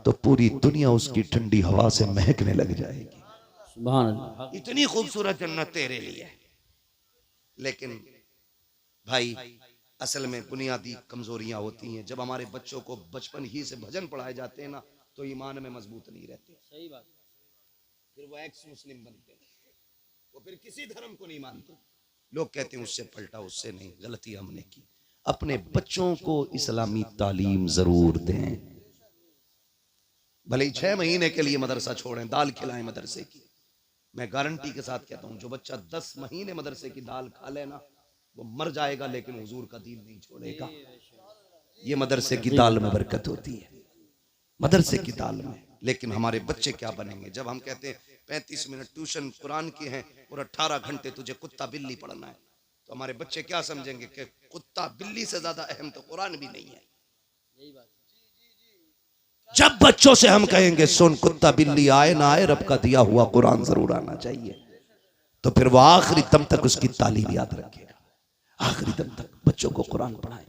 तो पूरी दुनिया उसकी ठंडी हवा से महकने लग जाएगी। सुभान अल्लाह। इतनी खूबसूरत जन्नत तेरे लिए। लेकिन भाई असल में बुनियादी कमजोरियां होती हैं। जब हमारे बच्चों को बचपन ही से भजन पढ़ाए जाते हैं ना, तो ईमान में मजबूत नहीं रहते। सही बात। फिर वो एक्स मुस्लिम बनते हैं, वो फिर किसी धर्म को नहीं मानते। लोग कहते हैं उससे पलटा, उससे नहीं, गलती हमने की। अपने बच्चों को इस्लामी तालीम जरूर दें, भले ही 6 महीने के लिए मदरसा छोड़ें, दाल खिलाएं मदरसे की। मैं गारंटी के साथ कहता हूं, जो बच्चा 10 महीने मदरसे की दाल खा लेना, वो मर जाएगा लेकिन हुजूर का दीन नहीं छोड़ेगा। ये मदरसे की दाल में बरकत होती है, मदरसे की दाल में। लेकिन हमारे बच्चे क्या बनेंगे जब हम कहते हैं 35 मिनट ट्यूशन कुरान की है और 18 घंटे तुझे कुत्ता बिल्ली पढ़ना है, तो हमारे बच्चे क्या समझेंगे कि कुत्ता बिल्ली से ज्यादा अहम तो कुरान भी नहीं है। जब बच्चों से हम कहेंगे सुन, कुत्ता बिल्ली आए ना आए, रब का दिया हुआ कुरान जरूर आना चाहिए, तो फिर वो आखिरी दम तक उसकी तालीम याद रखेगा। आखिरी दम तक बच्चों को कुरान पढ़ाएं,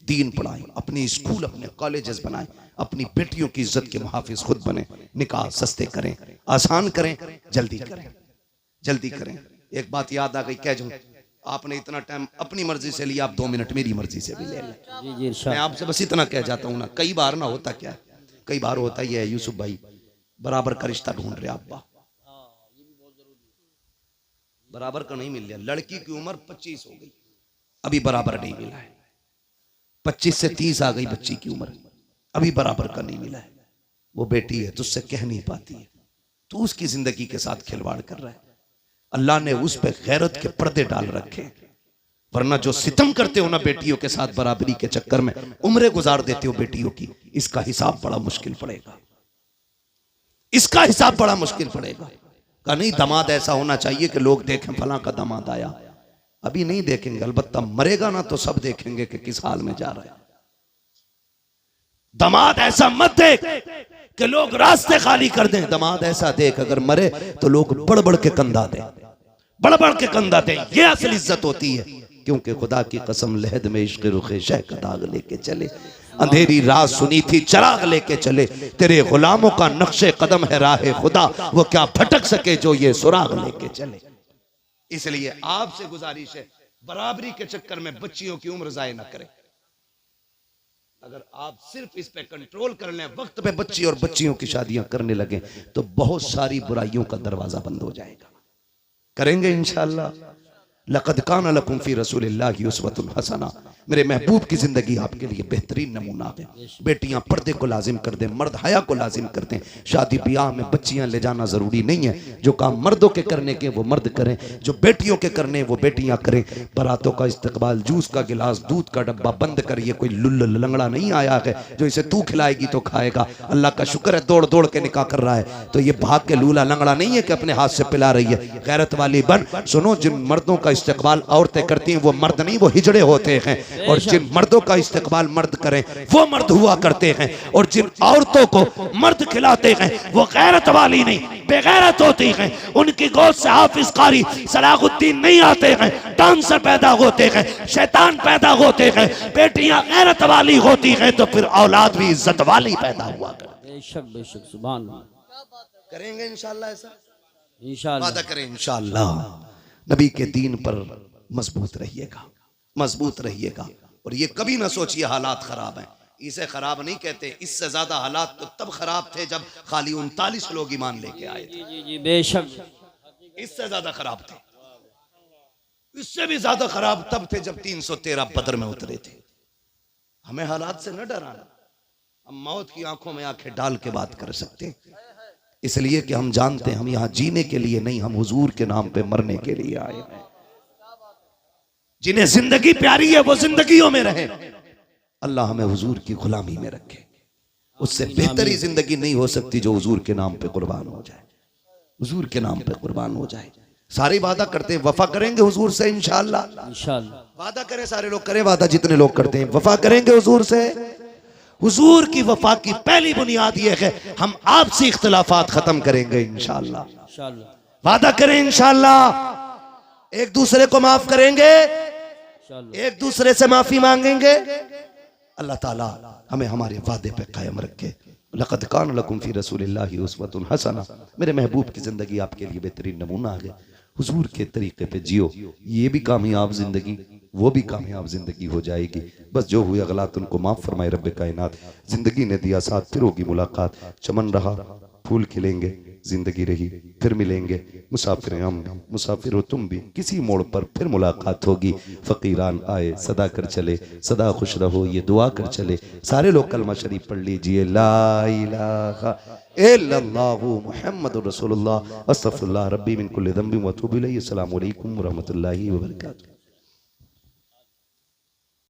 दीन पढ़ाएं, अपने स्कूल अपने कॉलेजेस बनाएं, अपनी बेटियों की इज्जत के मुहाफिज खुद बने, निकाह सस्ते करें, आसान करें, जल्दी करें, जल्दी करें। एक बात याद आ गई, कह दूं, आपने इतना टाइम अपनी मर्जी से लिया, आप 2 मिनट मेरी मर्जी से भी ले लें। मैं आपसे बस इतना कह जाता हूं ना, कई बार ना होता क्या है, कई बार होता ही है यूसुफ भाई, बराबर का रिश्ता ढूंढ रहे अब्बा, बराबर का नहीं मिल रहा। लड़की की उम्र 25 हो गई, अभी बराबर नहीं मिला है। 25 से 30 आ गई बच्ची की उम्र, अभी बराबर का नहीं मिला है। वो बेटी है, तुझसे कह नहीं पाती है, तू उसकी जिंदगी के साथ खिलवाड़ कर रहा है। अल्लाह ने उस पे गैरत के पर्दे डाल रखे, वरना जो सितम करते हो ना बेटियों के साथ बराबरी के चक्कर में, उम्रें गुजार देते हो बेटियों की, इसका हिसाब बड़ा मुश्किल पड़ेगा, इसका हिसाब बड़ा मुश्किल पड़ेगा। का नहीं, दामाद ऐसा होना चाहिए कि लोग देखें फलां का दामाद आया। अभी नहीं देखेंगे, अलबत्ता मरेगा ना तो सब देखेंगे कि किस हाल में जा रहा है। दामाद ऐसा मत देख कि लोग रास्ते खाली कर दें, दामाद ऐसा देख अगर मरे तो लोग बढ़ बढ़ के कंधा दें, बढ़ बढ़ के कंधा दें। ये असल इज्जत होती है, क्योंकि खुदा की कसम लहद में इश्क़ रुखे शह का दाग लेके चले, अंधेरी रात सुनी थी चराग लेके चले, तेरे गुलामों का नक्शे कदम है राह खुदा, वो क्या भटक सके जो ये सुराग लेके चले। इसलिए आपसे गुजारिश है, बराबरी के चक्कर में बच्चियों की उम्र जाया ना करें। अगर आप सिर्फ इस पे कंट्रोल कर लें, वक्त पे बच्ची और बच्चियों की शादियां करने लगे, तो बहुत सारी बुराइयों का दरवाजा बंद हो जाएगा। करेंगे इंशाअल्लाह। लक़द कान लकुम फी रसूलिल्लाहि उस्वतुन हसना, मेरे महबूब की जिंदगी आपके लिए बेहतरीन नमूना है। बेटियां पर्दे को लाजिम कर दें, मर्द हया को लाजिम कर दें। शादी ब्याह में बच्चियां ले जाना जरूरी नहीं है, जो काम मर्दों के करने के वो मर्द करें, जो बेटियों के करने वो बेटियां करें। बारातों का इस्तकबाल, जूस का गिलास, दूध का डब्बा बंद कर, ये कोई लुल्ल लंगड़ा नहीं आया है जो इसे तू खिलाएगी तो खाएगा। अल्लाह का शुक्र है दौड़ दौड़ के निकाह कर रहा है, तो ये भाग के लूला लंगड़ा नहीं है कि अपने हाथ से पिला रही है। गैरत वाली बन। सुनो, जिन मर्दों का इस्तकबाल औरतें करती हैं वो मर्द नहीं, वो हिजड़े होते हैं, और जिन मर्दों का इस्तकबाल मर्द करें वो मर्द हुआ करते हैं, और जिन औरतों को मर्द खिलाते हैं वो गैरत वाली नहीं, बेगैरत होती हैं। उनकी गोद से हाफिज कारी सलाहुद्दीन नहीं आते हैं, डांसर पैदा होते हैं, शैतान पैदा होते हैं। बेटियां गैरत वाली होती हैं तो फिर औलाद भी इज्जत वाली पैदा हुआ करती है। बेशक बेशक, सुभान अल्लाह। करेंगे इंशाअल्लाह, ऐसा इंशाअल्लाह वादा करें इंशाअल्लाह। नबी के दीन पर मजबूत रहिएगा, मजबूत रहिएगा, और ये कभी ना सोचिए हालात खराब हैं। इसे खराब नहीं कहते। इससे ज्यादा हालात तो तब खराब थे जब खाली 39 लोग ईमान लेके आए थे। जी जी बेशक। इससे ज्यादा खराब थे। इससे भी ज्यादा खराब तब थे जब 313 बदर में उतरे थे। हमें हालात से न डराना, हम मौत की आंखों में आंखें डाल के बात कर सकते हैं, इसलिए कि हम जानते हैं हम यहां जीने के लिए नहीं, हम हुजूर के नाम पे मरने के लिए आए हैं। जिन्हें जिंदगी प्यारी है वो जिंदगियों में रहे। अल्लाह हमें हुजूर की गुलामी में रखे। उससे बेहतरी जिंदगी नहीं हो सकती जो हुजूर के नाम पे कुर्बान हो जाए, हुजूर के नाम पे कुर्बान हो जाए। सारी वादा करते हैं वफा करेंगे हुजूर से इंशाअल्लाह। इंशाअल्लाह वादा करें, सारे लोग करें वादा, जितने लोग करते हैं वफा करेंगे हुजूर से। हुजूर की वफा की पहली बुनियाद यह है हम आपसी इख्तिलाफात खत्म करेंगे इंशाअल्लाह। इंशाअल्लाह वादा करें इंशाअल्लाह, एक दूसरे को माफ करेंगे, इंशाअल्लाह। एक दूसरे से माफी मांगेंगे। अल्लाह ताला हमें हमारे वादे पे कायम रखे। लक़द कान लकुम फी रसूलिल्लाहि उस्वतुन हसना। मेरे महबूब की जिंदगी आपके लिए बेहतरीन नमूना है। हुजूर के तरीके पे जियो, ये भी कामयाब जिंदगी, वो भी कामयाब जिंदगी हो जाएगी। बस जो हुए गलत उनको माफ फरमाए रब्बे कायनात। जिंदगी ने दिया साथ, फिर होगी मुलाकात। चमन रहा, फूल खिलेंगे, जिंदगी रही, फिर मिलेंगे। मुसाफिर हम भी, मुसाफिर हो तुम भी, किसी मोड़ पर फिर मुलाकात होगी। फकीरान आए सदा कर चले, सदा खुश रहो ये दुआ कर चले। सारे लोग कलमा शरीफ पढ़ लीजिए, ला इलाहा इल्लल्लाहु मुहम्मदुर रसूलुल्लाह, अस्तगफिरुल्लाह रब्बी मिन कुल्ली ज़ंबिन व अतूबु इलैहि। अस्सलामु अलैकुम व रहमतुल्लाहि व बरकातुहू।